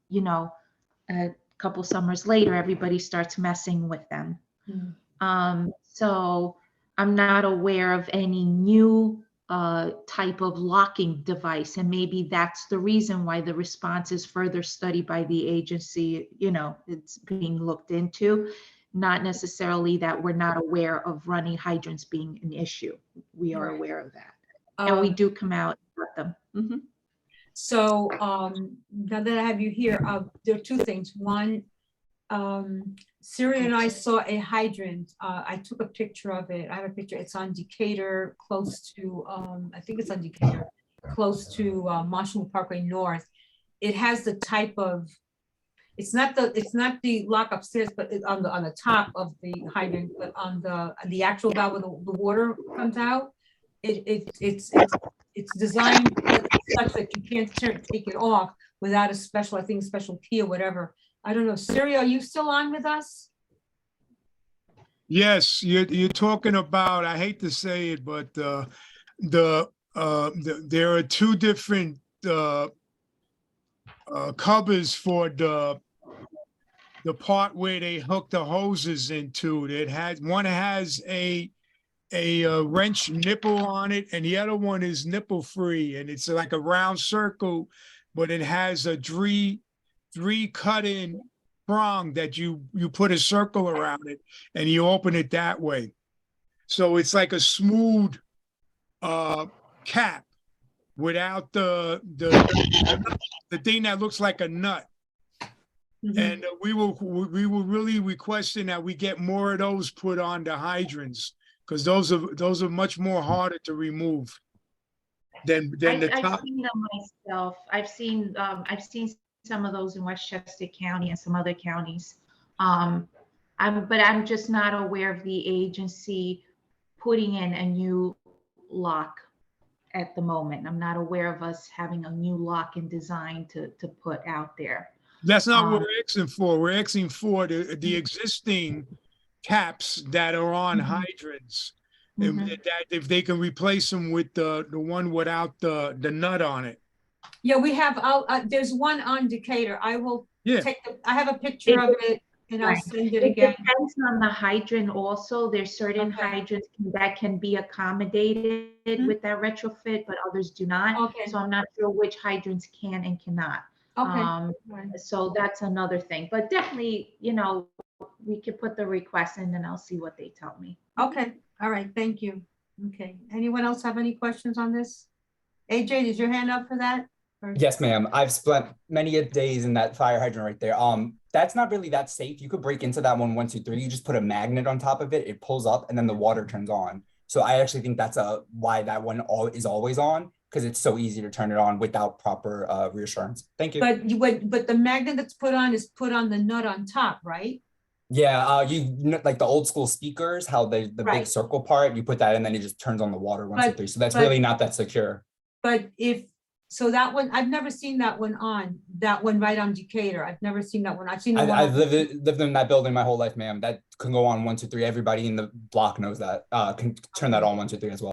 you know, a couple summers later, everybody starts messing with them. So I'm not aware of any new type of locking device, and maybe that's the reason why the response is further study by the agency. You know, it's being looked into, not necessarily that we're not aware of running hydrants being an issue. We are Right. aware of that, and we Um, do come out with them. Mhm. So now that I have you here, there are two things. One, Siri and I saw a hydrant. I took a picture of it. I have a picture. It's on Decatur, close to, I think it's on Decatur, close to Marshall Parkway North. It has the type of, it's not the lock upstairs, but on the top of the hydrant, but on the actual valve where the water comes out. It's designed such that you can't take it off without a special, I think, special key or whatever. I don't know. Siri, are you still on with us? Yes, you're talking about, I hate to say it, but there are two different covers for the part where they hook the hoses into. One has a wrench nipple on it, and the other one is nipple free, and it's like a round circle, but it has a three cut in prong that you put a circle around it and you open it that way. So it's like a smooth cap without the thing that looks like a nut. And we were really requesting that we get more of those put on the hydrants, because those are much more harder to remove than the I've top. seen them myself. I've seen some of those in Westchester County and some other counties. But I'm just not aware of the agency putting in a new lock at the moment. I'm not aware of us having a new lock in design to put out there. That's not what we're asking for. We're asking for the existing caps that are on hydrants, and that if they can replace them with the one without the nut on it. Yeah, we have, there's one on Decatur. I will Yeah. I have a picture of it and I'll Right. send it It again. depends on the hydrant also. There's certain Okay. hydrants that can be accommodated Mhm. with that retrofit, but others do not. Okay. So I'm not sure which hydrants can and cannot. Okay. So that's another thing, but definitely, you know, we could put the request in and I'll see what they tell me. Okay, all right, thank you. Okay, anyone else have any questions on this? AJ, is your hand up for that? Or- Yes, ma'am. I've spent many a days in that fire hydrant right there. That's not really that safe. You could break into that one, 1, 2, 3. You just put a magnet on top of it. It pulls up, and then the water turns on. So I actually think that's why that one is always on, because it's so easy to turn it on without proper reassurance. Thank you. But the magnet that's put on is put on the nut on top, right? Yeah, like the old school speakers, how the big Right. circle part, you put that in, then it just turns on the water 1, 2, But- 3. So that's but- really not that secure. But so that one, I've never seen that one right on Decatur. I've never seen that one. I've seen the one. I've lived in that building my whole life, ma'am. That can go on 1, 2, 3. Everybody in the block knows that. Can turn that on 1, 2, 3 as well.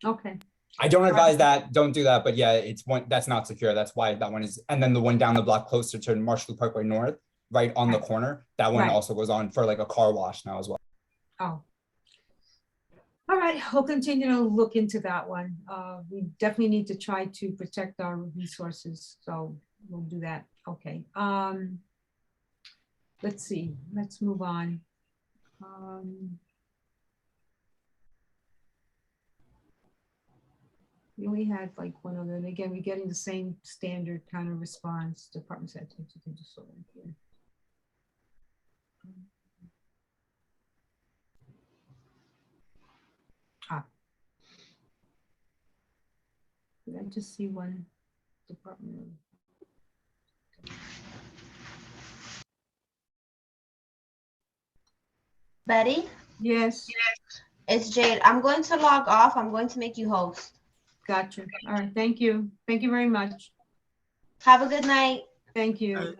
Okay, I don't advise that. Don't do that. But yeah, it's one that's not secure. That's why that one is. And then the one down the block closer to Marshall Parkway North, right on the Right. corner, that one Right. also goes on for like a car wash now as well. oh. All right, we'll continue to look into that one. We definitely need to try to protect our resources, so we'll do that. Okay. Let's see, let's move on. We only had like one other, and again, we're getting the same standard kind of response. Department Sanitation can just sort of here. Did I just see one department? Betty, Yes, it's Jade. I'm going to log off. I'm going to make you host. gotcha. All right, thank you. Thank you very much. Have a good night. Thank you.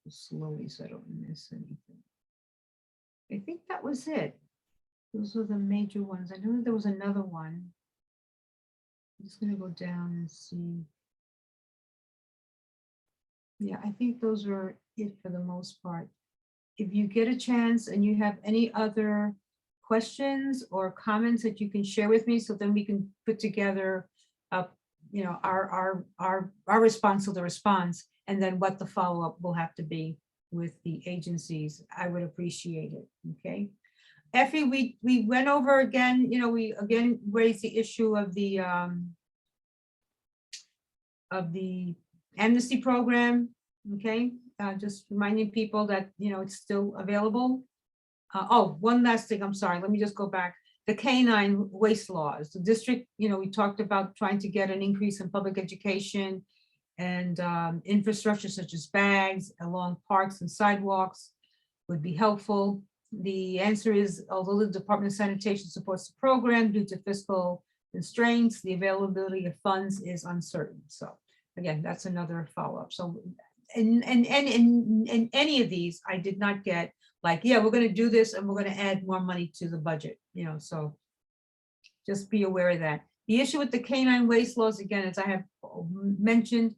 Slowly so I don't miss anything. I think that was it. Those were the major ones. I know there was another one. I'm just gonna go down and see. Yeah, I think those were it for the most part. If you get a chance and you have any other questions or comments that you can share with me, so then we can put together you know, our response to the response, and then what the follow-up will have to be with the agencies, I would appreciate it, okay? Effie, we went over again, you know, we again raised the issue of the amnesty program, okay? Just reminding people that, you know, it's still available. Oh, one last thing, I'm sorry, let me just go back. The canine waste laws, the district, you know, we talked about trying to get an increase in public education and infrastructure such as bags along parks and sidewalks would be helpful. The answer is, although the Department of Sanitation supports the program due to fiscal constraints, the availability of funds is uncertain. So again, that's another follow-up. So in any of these, I did not get like, yeah, we're going to do this and we're going to add more money to the budget, you know, so just be aware of that. The issue with the canine waste laws, again, as I have mentioned,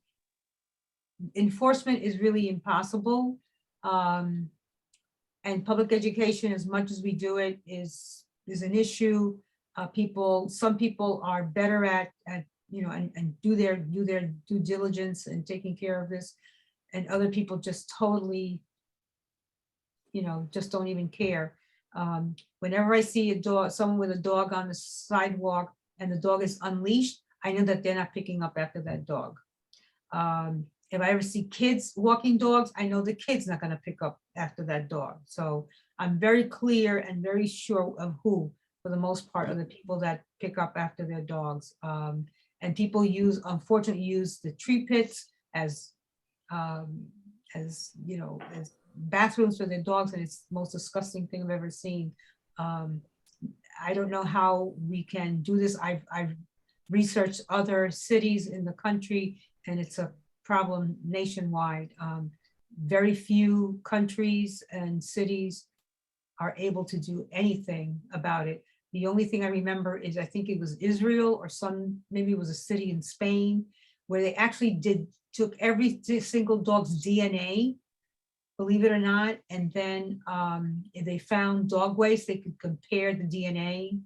enforcement is really impossible. And public education, as much as we do it, is an issue. Some people are better at you know, and do their due diligence and taking care of this, and other people just totally, you know, just don't even care. Whenever I see a dog, someone with a dog on the sidewalk and the dog is unleashed, I know that they're not picking up after that dog. If I ever see kids walking dogs, I know the kid's not going to pick up after that dog. So I'm very clear and very sure of who, for the most part, are the people that pick up after their dogs. And people unfortunately use the tree pits as you know, as bathrooms for their dogs, and it's the most disgusting thing I've ever seen. I don't know how we can do this. I've researched other cities in the country, and it's a problem nationwide. Very few countries and cities are able to do anything about it. The only thing I remember is, I think it was Israel or maybe it was a city in Spain, where they actually took every single dog's DNA, believe it or not, and then if they found dog waste, they could compare the DNA,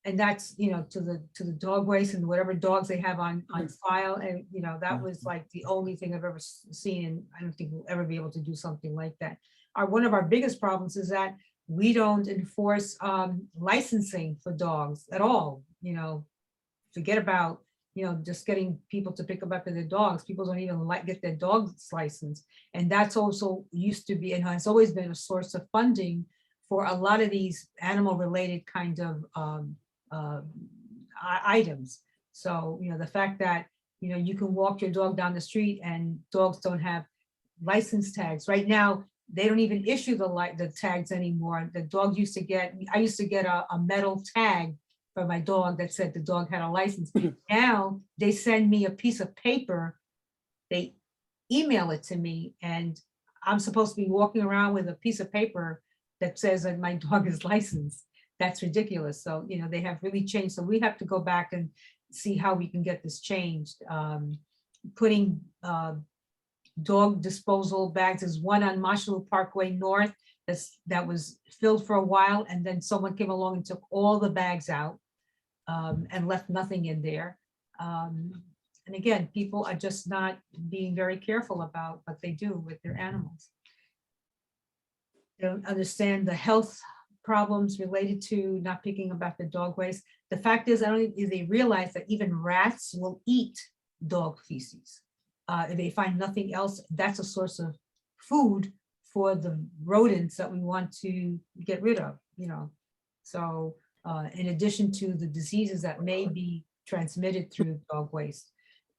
and that's, you know, to the dog waste and whatever dogs they have on file, and you know, that was like the only thing I've ever seen, and I don't think we'll ever be able to do something like that. One of our biggest problems is that we don't enforce licensing for dogs at all. You know, forget about, you know, just getting people to pick up after their dogs. People don't even get their dogs licensed. And that's also used to be, and has always been, a source of funding for a lot of these animal related kind of items. So, you know, the fact that, you know, you can walk your dog down the street and dogs don't have license tags. Right now, they don't even issue the tags anymore. The dog used to get, I used to get a metal tag for my dog that said the dog had a license. Now they send me a piece of paper, they email it to me, and I'm supposed to be walking around with a piece of paper that says that my dog is licensed. That's ridiculous. So, you know, they have really changed. So we have to go back and see how we can get this changed. Putting dog disposal bags, is one on Marshall Parkway North that was filled for a while, and then someone came along and took all the bags out. and left nothing in there. And again, people are just not being very careful about what they do with their animals. They don't understand the health problems related to not picking up after dog waste. The fact is, I don't think they realize that even rats will eat dog feces. If they find nothing else, that's a source of food for the rodents that we want to get rid of, you know. So in addition to the diseases that may be transmitted through dog waste,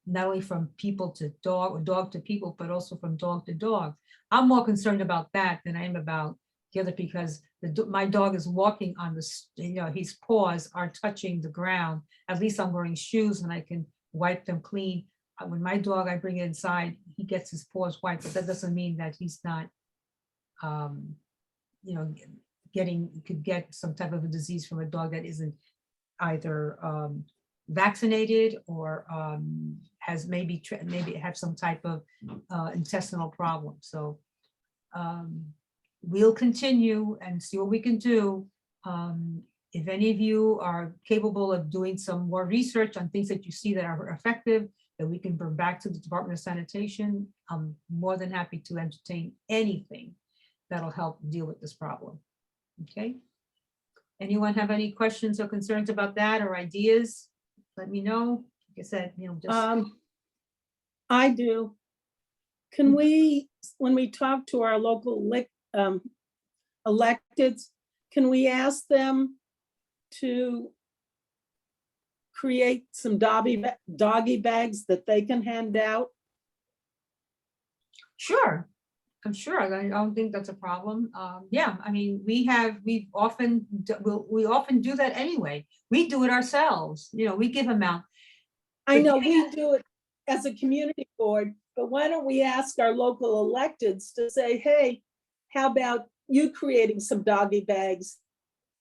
not only from people to dog or dog to people, but also from dog to dog. I'm more concerned about that than I am about the other, because my dog is walking on the, you know, his paws are touching the ground. At least I'm wearing shoes and I can wipe them clean. When my dog, I bring it inside, he gets his paws wiped, but that doesn't mean that he's not, you know, could get some type of a disease from a dog that isn't either vaccinated or has maybe have some type of intestinal problem. So we'll continue and see what we can do. If any of you are capable of doing some more research on things that you see that are effective, that we can bring back to the Department of Sanitation, I'm more than happy to entertain anything that'll help deal with this problem. Okay. Anyone have any questions or concerns about that or ideas? Let me know. Like I said, you know, just I do. Can we, when we talk to our local electeds, can we ask them to create some doggy bags that they can hand out? sure. I'm sure. I don't think that's a problem. Yeah, I mean, we often do that anyway. We do it ourselves. You know, we give them out. I know we do it as a community board, but why don't we ask our local electeds to say, hey, how about you creating some doggy bags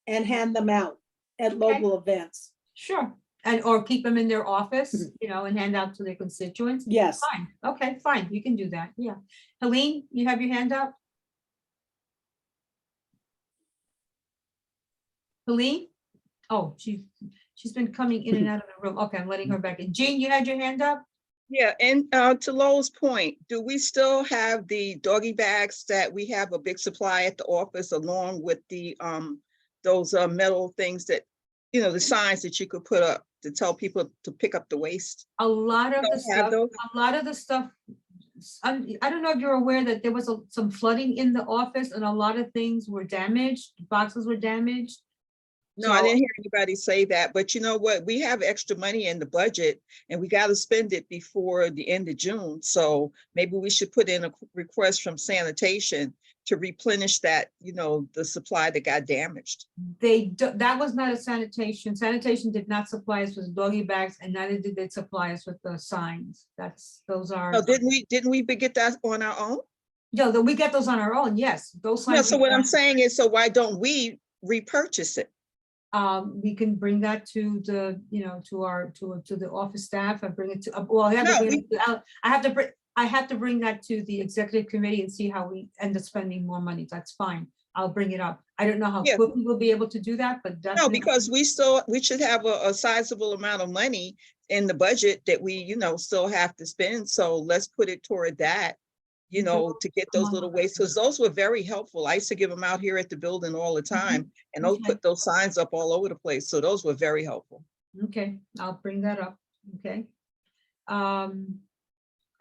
and hand them out at local events? Sure. And or keep them in their office, you know, and hand out to their constituents. Yes. Fine. Okay, fine. You can do that. Yeah. Helene, you have your hand up? Helene? Oh, she's been coming in and out of the room. Okay, I'm letting her back in. Jean, you had your hand up? Yeah, and to Lowell's point, do we still have the doggy bags that we have a big supply at the office, along with the those metal things that, you know, the signs that you could put up to tell people to pick up the waste? A lot of the Don't have stuff, those? a lot of the stuff, I don't know if you're aware that there was some flooding in the office and a lot of things were damaged, boxes were damaged. No, I So- didn't hear anybody say that, but you know what? We have extra money in the budget and we got to spend it before the end of June. So maybe we should put in a request from sanitation to replenish that, you know, the supply that got damaged. That was not a sanitation. Sanitation did not supply us with doggy bags, and neither did they supply us with the signs. Those are. Oh, didn't we get that on our own? Yeah, we get those on our own, yes, those signs. No, so we what I'm got. saying is, so why don't we repurchase it? We can bring that to the, you know, to the office staff and bring it to, well, I have to No, bring it to- I have to bring that to the executive committee and see how we end up spending more money. That's fine. I'll bring it up. I don't know how Yeah. quickly we'll be able to do that, but No, definitely. because we should have a sizable amount of money in the budget that we, you know, still have to spend. So let's put it toward that, you know, to get those little wastes, because those were very helpful. I used to give them out here at the building all the time, and those Okay. put those signs up all over the place. So those were very helpful. Okay, I'll bring that up, okay.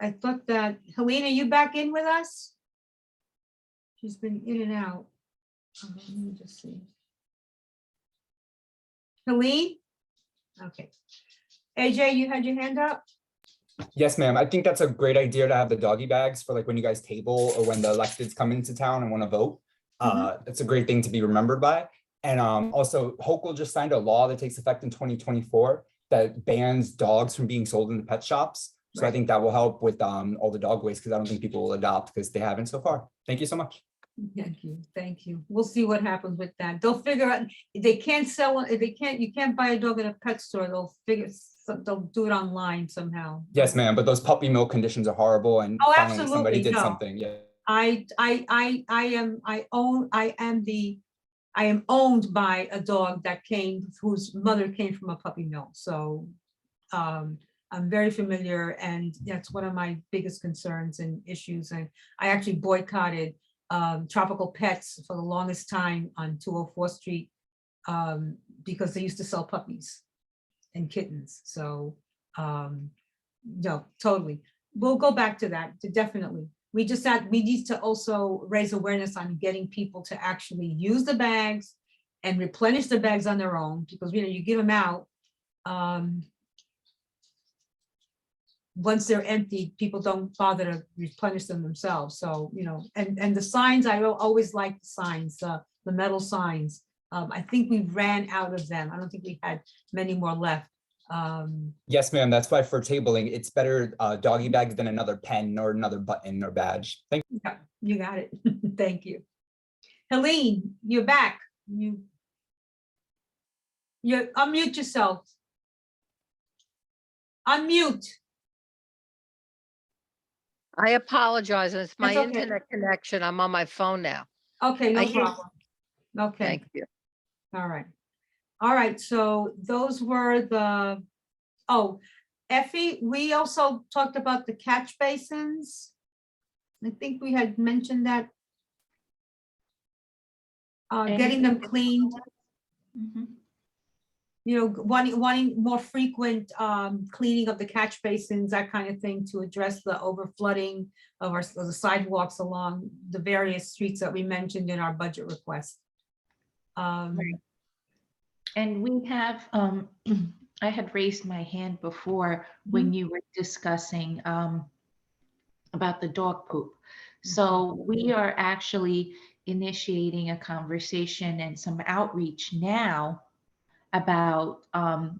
I thought that, Helene, are you back in with us? She's been in and out. Let me just see. Helene? Okay. AJ, you had your hand up? Yes, ma'am. I think that's a great idea to have the doggy bags for like when you guys table or when the electeds come into town and want to vote. It's a great thing to be remembered by. And also Hochul just signed a law that takes effect in 2024 that bans dogs from being sold in the pet shops. So I think that will help with all the dog waste, because I don't think people will adopt because they haven't so far. Thank you so much. Thank you, thank you. We'll see what happens with that. They'll figure out, if they can't sell, if they can't, you can't buy a dog at a pet store, they'll do it online somehow. Yes, ma'am. But those puppy mill conditions are horrible, and Oh, finally somebody absolutely, did no. something. Yeah. I am the I am owned by a dog that whose mother came from a puppy mill. So I'm very familiar, and that's one of my biggest concerns and issues. And I actually boycotted Tropical Pets for the longest time on 204th Street because they used to sell puppies and kittens. So no, totally. We'll go back to that, definitely. We need to also raise awareness on getting people to actually use the bags and replenish the bags on their own, because you give them out. Once they're empty, people don't bother to replenish them themselves. So, and the signs, I always like the signs, the metal signs. I think we ran out of them. I don't think we had many more left. Yes, ma'am. That's why for tabling, it's better doggy bags than another pen or another button or badge. Thank you. Yeah, you got it. Thank you. Helene, you're back. You unmute yourself. Unmute. I apologize. It's my That's okay. internet connection. I'm on my phone now. Okay, no I hear- problem. Okay. Thank you. All right. All right, so those were the, Effie, we also talked about the catch basins. I think we had mentioned that. Getting them cleaned, Mhm. wanting more frequent cleaning of the catch basins, that kind of thing, to address the overflooding of the sidewalks along the various streets that we mentioned in our budget request. And we have, I had raised my hand before when you were discussing about the dog poop. So we are actually initiating a conversation and some outreach now about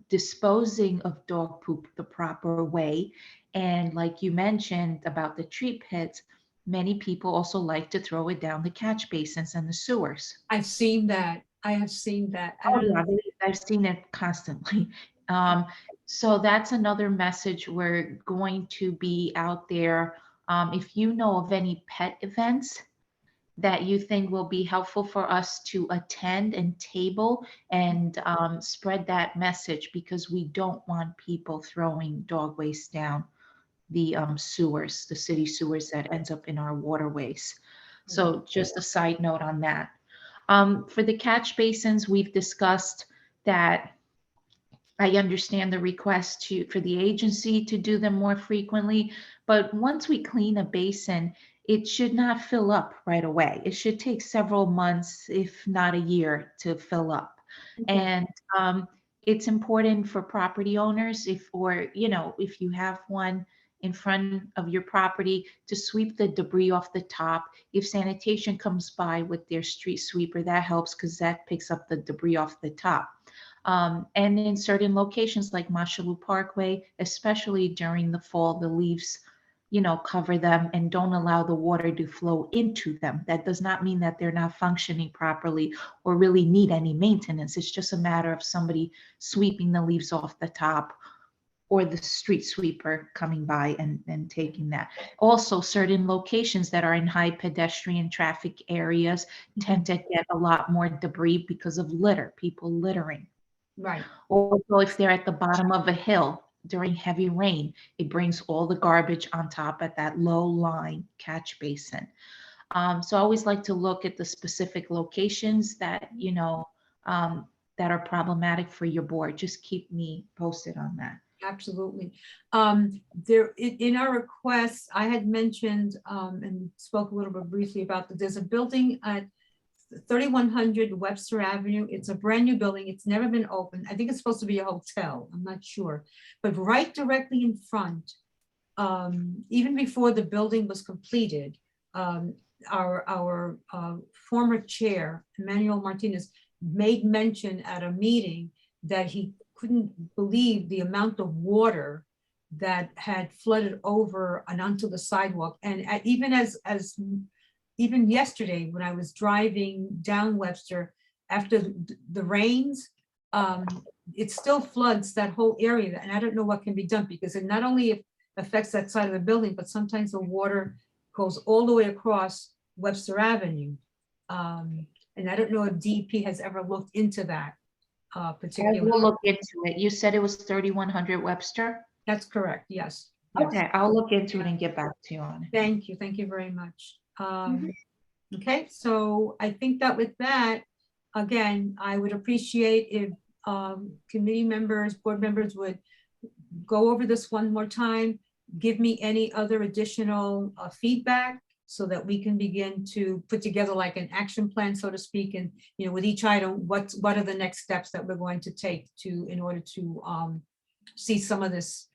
disposing of dog poop the proper way. And like you mentioned about the treat pits, many people also like to throw it down the catch basins and the sewers. I've seen that. I have seen that. Oh, yeah, I've seen it constantly. So that's another message we're going to be out there. If you know of any pet events that you think will be helpful for us to attend and table and spread that message, because we don't want people throwing dog waste down the sewers, the city sewers that ends up in our waterways. So just a side note on that. For the catch basins, we've discussed that I understand the request for the agency to do them more frequently, but once we clean a basin, it should not fill up right away. It should take several months, if not a year, to fill up. And it's important for property owners, if you have one in front of your property, to sweep the debris off the top. If sanitation comes by with their street sweeper, that helps because that picks up the debris off the top. And in certain locations like Mashalu Parkway, especially during the fall, the leaves, cover them and don't allow the water to flow into them. That does not mean that they're not functioning properly or really need any maintenance. It's just a matter of somebody sweeping the leaves off the top, or the street sweeper coming by and taking that. Also, certain locations that are in high pedestrian traffic areas tend to get a lot more debris because of litter, people littering. Right. Also, if they're at the bottom of a hill during heavy rain, it brings all the garbage on top at that low line catch basin. So I always like to look at the specific locations that, that are problematic for your board. Just keep me posted on that. Absolutely. There in our requests, I had mentioned and spoke a little bit briefly about that. There's a building at 3100 Webster Avenue. It's a brand new building. It's never been opened. I think it's supposed to be a hotel. I'm not sure, but right directly in front, even before the building was completed, our former chair, Emmanuel Martinez, made mention at a meeting that he couldn't believe the amount of water that had flooded over and onto the sidewalk. And even yesterday, when I was driving down Webster after the rains, it still floods that whole area. And I don't know what can be done, because it not only affects that side of the building, but sometimes the water goes all the way across Webster Avenue. And And I don't know if DEP has ever looked into that I particular. will look into it. You said it was 3100 Webster? That's correct, yes. Yes. Okay, I'll look into it and get back to you on it. Thank you very much. Okay, so I think that with that, again, I would appreciate if committee members, board members would go over this one more time, give me any other additional feedback so that we can begin to put together like an action plan, so to speak, and, you know, with each item, what are the next steps that we're going to take in order to see some of this,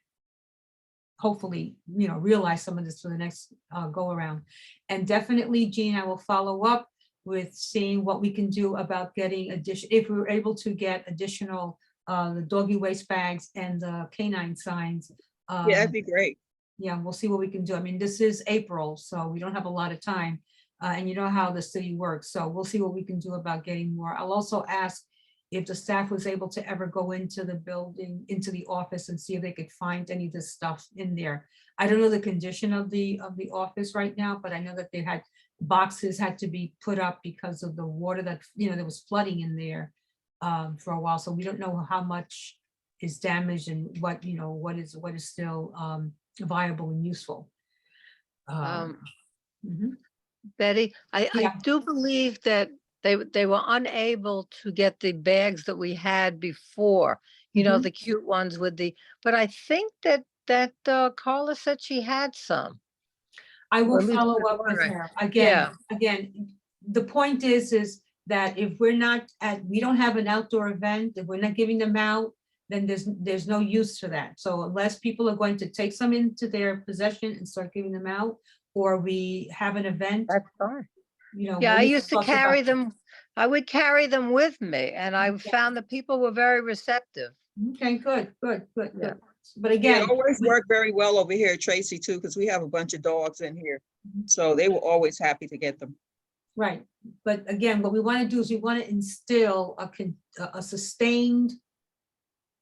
hopefully, you know, realize some of this for the next go around. And definitely, Jean, I will follow up with seeing what we can do about getting if we were able to get additional the doggy waste bags and the canine signs. Yeah, that'd be great. Yeah, we'll see what we can do. I mean, this is April, so we don't have a lot of time. And you know how the city works. So we'll see what we can do about getting more. I'll also ask if the staff was able to ever go into the building, into the office and see if they could find any of this stuff in there. I don't know the condition of the office right now, but I know that they had boxes had to be put up because of the water that, you know, there was flooding in there for a while. So we don't know how much is damaged and what, you know, what is still viable and useful. Betty, I Yeah. do believe that they were unable to get the bags that we had before, you know, Mhm. the cute ones with but I think that Carla said she had some. I Or will at least follow that's up with right. her. Again, Yeah. the point is that if we're not we don't have an outdoor event, if we're not giving them out, then there's no use for that. So unless people are going to take some into their possession and start giving them out, or we have an event, That's fine. you know. Yeah, we'll I need used to talk about carry that. them. I would carry them with me, and I found that people were very receptive. Okay, good. Yeah. But Yeah, again, it always worked very well over here at Tracy too, because we have a bunch of dogs in here. So they were always happy to get them. right. But again, what we want to do is we want to instill a sustained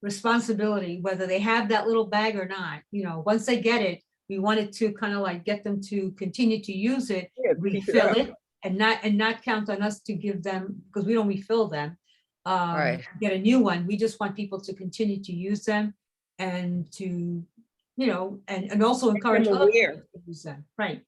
responsibility, whether they have that little bag or not. You know, once they get it, we wanted to kind of like get them to continue to use it, Yeah, keep it refill up. it, and not count on us to give them, because we don't refill them. Right. Get a new one. We just want people to continue to use them and to, you know, and also encourage them others aware. to use them. Right.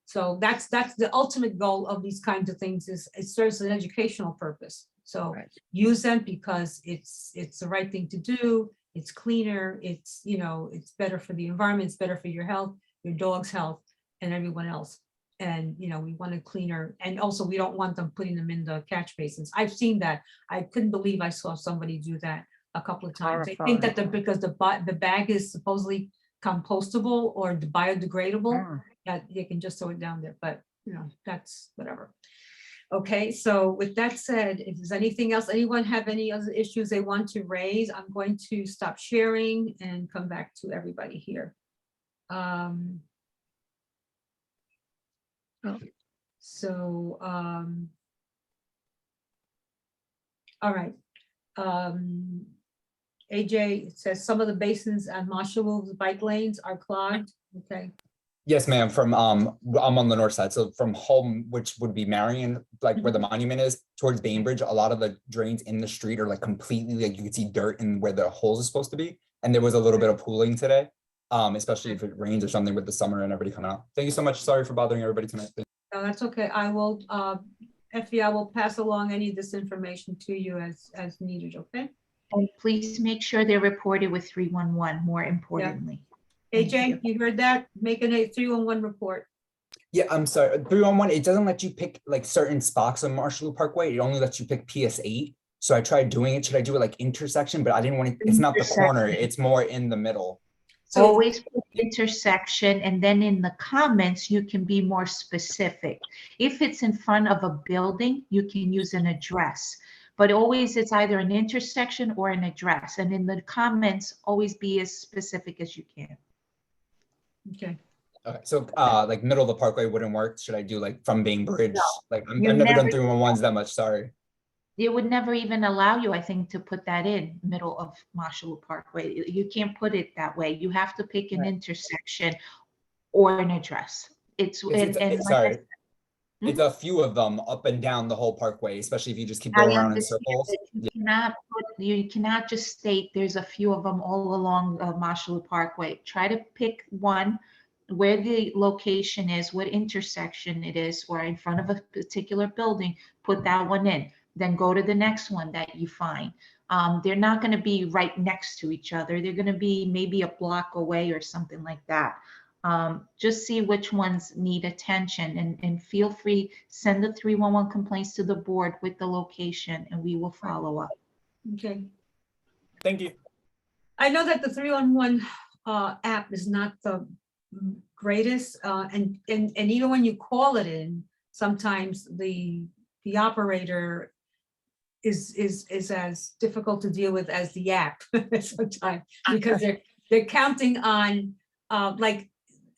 So that's the ultimate goal of these kinds of things, is it serves an educational purpose. So Right. use them because it's the right thing to do. It's cleaner. It's, you know, it's better for the environment. It's better for your health, your dog's health, and everyone else. And, you know, we want it cleaner. And also we don't want them putting them in the catch basins. I've seen that. I couldn't believe I saw somebody do that a couple of times. I think that because the bag is supposedly compostable or biodegradable, that you can just throw it down there, but you know, that's whatever. Okay, so with that said, if there's anything else, anyone have any other issues they want to raise, I'm going to stop sharing and come back to everybody here. So, all right. AJ, it says some of the basins and Marshall's bike lanes are clogged. Okay. Yes, ma'am, from, I'm on the north side, so from home, which would be Marion, like where the monument is, towards Bainbridge, a lot of the drains in the street are like completely, like you can see dirt in where the holes are supposed to be. And there was a little bit of pooling today, especially if it rains or something with the summer and everybody coming out. Thank you so much. Sorry for bothering everybody tonight. No, that's okay. I will, Effie, I will pass along any of this information to you as needed, okay? And please make sure they're reported with 311, more importantly. AJ, you heard that? Make a 311 report. Yeah, I'm sorry, 311, it doesn't let you pick like certain spots on Marshall Parkway. It only lets you pick PS8. So I tried doing it. Should I do it like intersection? But I didn't want it, it's not the corner, it's more in the middle. So Always put intersection, and then in the comments, you can be more specific. If it's in front of a building, you can use an address, but always it's either an intersection or an address. And in the comments, always be as specific as you can. okay. Okay, so like middle of the parkway wouldn't work. Should I do like from Bainbridge? No, Like I've you never done never- 311s that much, sorry. It would never even allow you, I think, to put that in middle of Marshall Parkway. You can't put it that way. You have to pick an Right. intersection or an address. It's, and like I Sorry. said, It's a few of them up and down the whole parkway, especially if you just keep I going around in understand circles. that you cannot just state there's a few of them all along Marshall Parkway. Try to pick one where the location is, what intersection it is, or in front of a particular building, put that one in. Then go to the next one that you find. They're not going to be right next to each other. They're going to be maybe a block away or something like that. Just see which ones need attention, and feel free, send the 311 complaints to the board with the location, and we will follow up. Okay. Thank you. I know that the 311 app is not the greatest, and even when you call it in, sometimes the operator is as difficult to deal with as the app sometimes, because they're counting on, like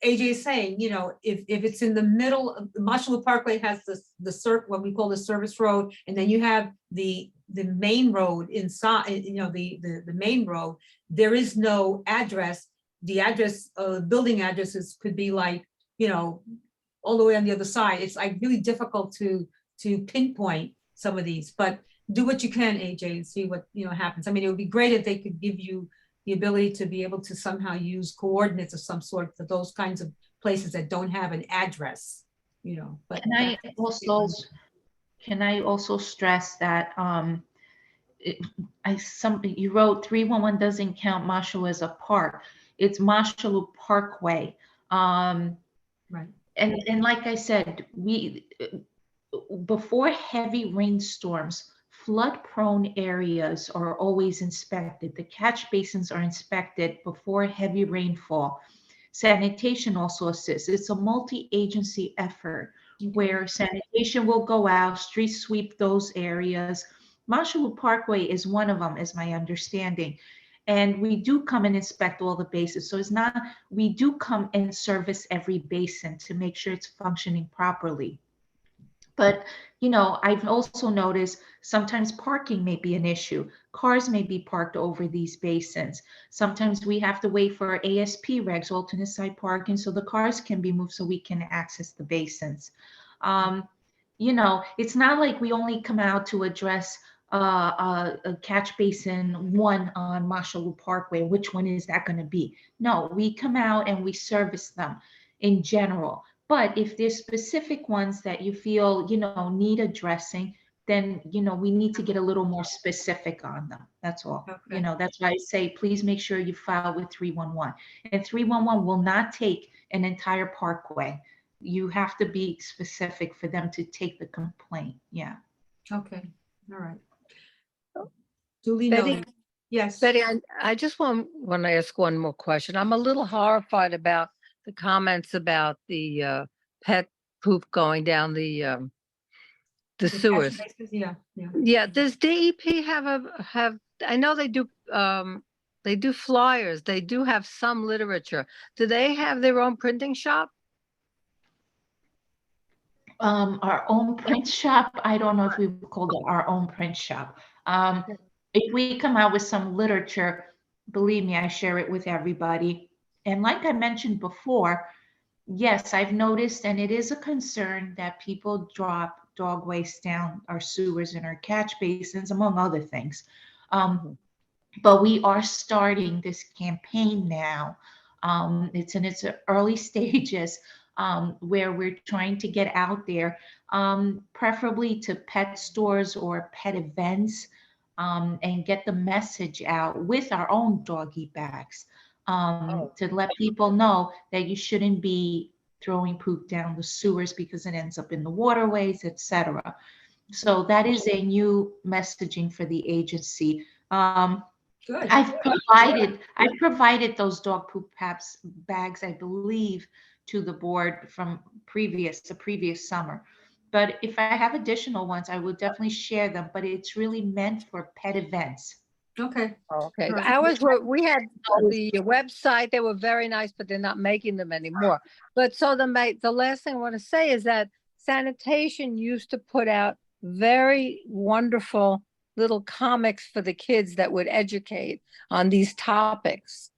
AJ is saying, you know, if it's in the middle of Marshall Parkway has what we call the service road, and then you have the main road inside, you know, the main road, there is no address. The address, building addresses could be like, you know, all the way on the other side. It's like really difficult to pinpoint some of these, but do what you can, AJ, and see what, you know, happens. I mean, it would be great if they could give you the ability to be able to somehow use coordinates of some sort for those kinds of places that don't have an address, you know. But Can I also stress that you wrote 311 doesn't count Marshall as a park. It's Marshall Parkway. right. And like I said, before heavy rainstorms, flood-prone areas are always inspected. The catch basins are inspected before heavy rainfall. Sanitation also assists. It's a multi-agency effort where sanitation will go out, street sweep those areas. Marshall Parkway is one of them, is my understanding. And we do come and inspect all the basins. So it's not, we do come and service every basin to make sure it's functioning properly. But, you know, I've also noticed sometimes parking may be an issue. Cars may be parked over these basins. Sometimes we have to wait for ASP regs, alternate side parking, so the cars can be moved so we can access the basins. You know, it's not like we only come out to address a catch basin one on Marshall Parkway. Which one is that going to be? No, we come out and we service them in general. But if there's specific ones that you feel, you know, need addressing, then, you know, we need to get a little more specific on them. That's all. Okay. You know, that's why I say, please make sure you file with 311. And 311 will not take an entire parkway. You have to be specific for them to take the complaint. Yeah. Okay, all right. Duly Betty? noted. Yes. Betty, I just want to ask one more question. I'm a little horrified about the comments about the pet poop going down the The sewers. catch bases, yeah, yeah. Yeah, does DEP have, I know they do flyers, they do have some literature. Do they have their own printing shop? Our own print shop, I don't know if we would call it our own print shop. If we come out with some literature, believe me, I share it with everybody. And like I mentioned before, yes, I've noticed, and it is a concern that people drop dog waste down our sewers and our catch basins, among other things. But we are starting this campaign now. It's in its early stages, where we're trying to get out there, preferably to pet stores or pet events, and get the message out with our own doggy bags, to let people know that you shouldn't be throwing poop down the sewers because it ends up in the waterways, etc. So that is a new messaging for the agency. Good. I've provided those dog poop bags, I believe, to the board from the previous summer. But if I have additional ones, I will definitely share them, but it's really meant for pet events. Okay. Okay, All right. ours we had the website, they were very nice, but they're not making them anymore. But so the last thing I want to say is that Sanitation used to put out very wonderful little comics for the kids that would educate on these topics.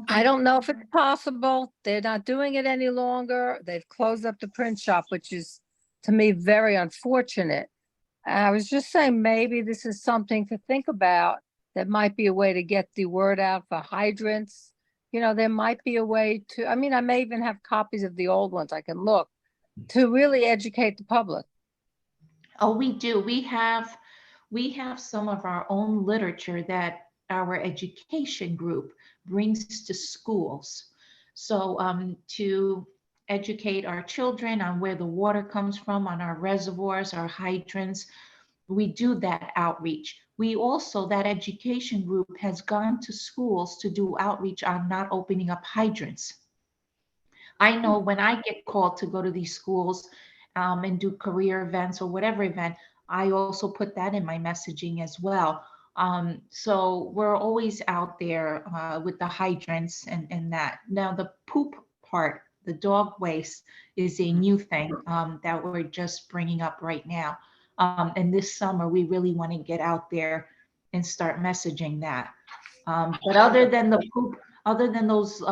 I don't know if it's possible. They're not doing it any longer. They've closed up the print shop, which is to me, very unfortunate. I was just saying, maybe this is something to think about. That might be a way to get the word out for hydrants. You know, there might be a way to, I mean, I may even have copies of the old ones I can look to really educate the public. Oh, we do. We have some of our own literature that our education group brings to schools. So to educate our children on where the water comes from, on our reservoirs, our hydrants, we do that outreach. We also, that education group has gone to schools to do outreach on not opening up hydrants. I know when I get called to go to these schools and do career events or whatever event, I also put that in my messaging as well. So we're always out there with the hydrants and that. Now the poop part, the dog waste is a new thing that we're just bringing up right now. And this summer, we really want to get out there and start messaging that. But other than the poop, other than those,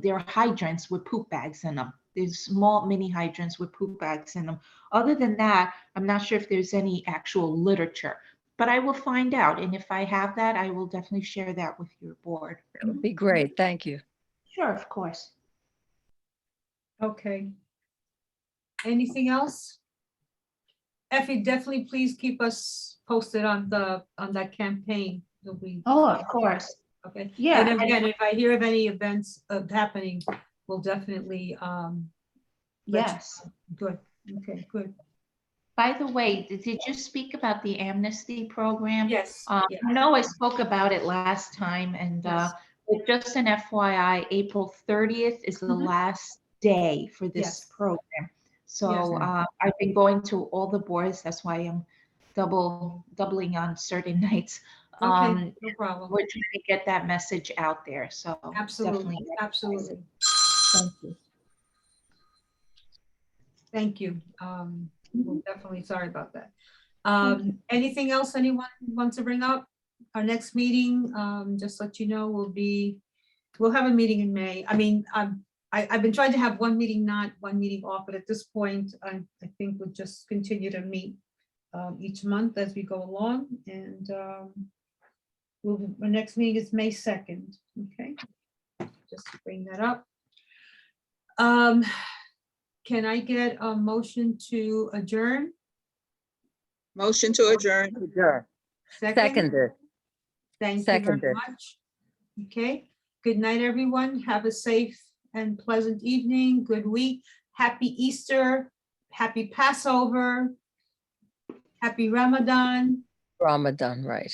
they're hydrants with poop bags in them. There's small mini hydrants with poop bags in them. Other than that, I'm not sure if there's any actual literature, but I will find out. And if I have that, I will definitely share that with your board. That would be great. Thank you. Sure, of course. Okay. Anything else? Effie, definitely please keep us posted on that campaign that we. Oh, of course. Okay. Yeah. And again, if I hear of any events happening, we'll definitely, Yes. good. Okay, good. By the way, did you speak about the amnesty program? Yes. I yes. know I spoke about it last time, and Yes. but just an FYI, April 30th is the Mhm. last day for this Yes. program. So Yes. I've been going to all the boards. That's why I'm doubling on certain nights. Okay, no problem. We're trying to get that message out there. So Absolutely, definitely. absolutely. Thank you. Thank you. We're definitely sorry about that. Anything else anyone wants to bring up? Our next meeting, just let you know, we'll have a meeting in May. I mean, I've been trying to have one meeting not, one meeting off, but at this point, I think we'll just continue to meet each month as we go along, and our next meeting is May 2nd. Okay, just to bring that up. Can I get a motion to adjourn? Motion to adjourn. Seconded. Thank you Seconded. very much. Okay, good night, everyone. Have a safe and pleasant evening, good week. Happy Easter, happy Passover, happy Ramadan. Ramadan, right.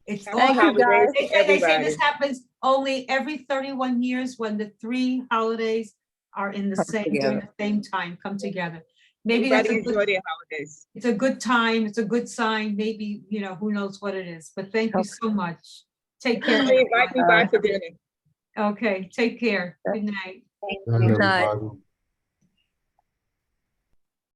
It's Thank all you, guys. They say this happens only every 31 years when the three holidays are in the Come same, together. during the same time, come together. Maybe that's Everybody a good, enjoy their holidays. it's a good time, it's a good sign, maybe, who knows what it is, but thank you Okay. so much. Take care. Invite me everyone. back for dinner. Okay, take care. Good night. Good night, Night. everybody.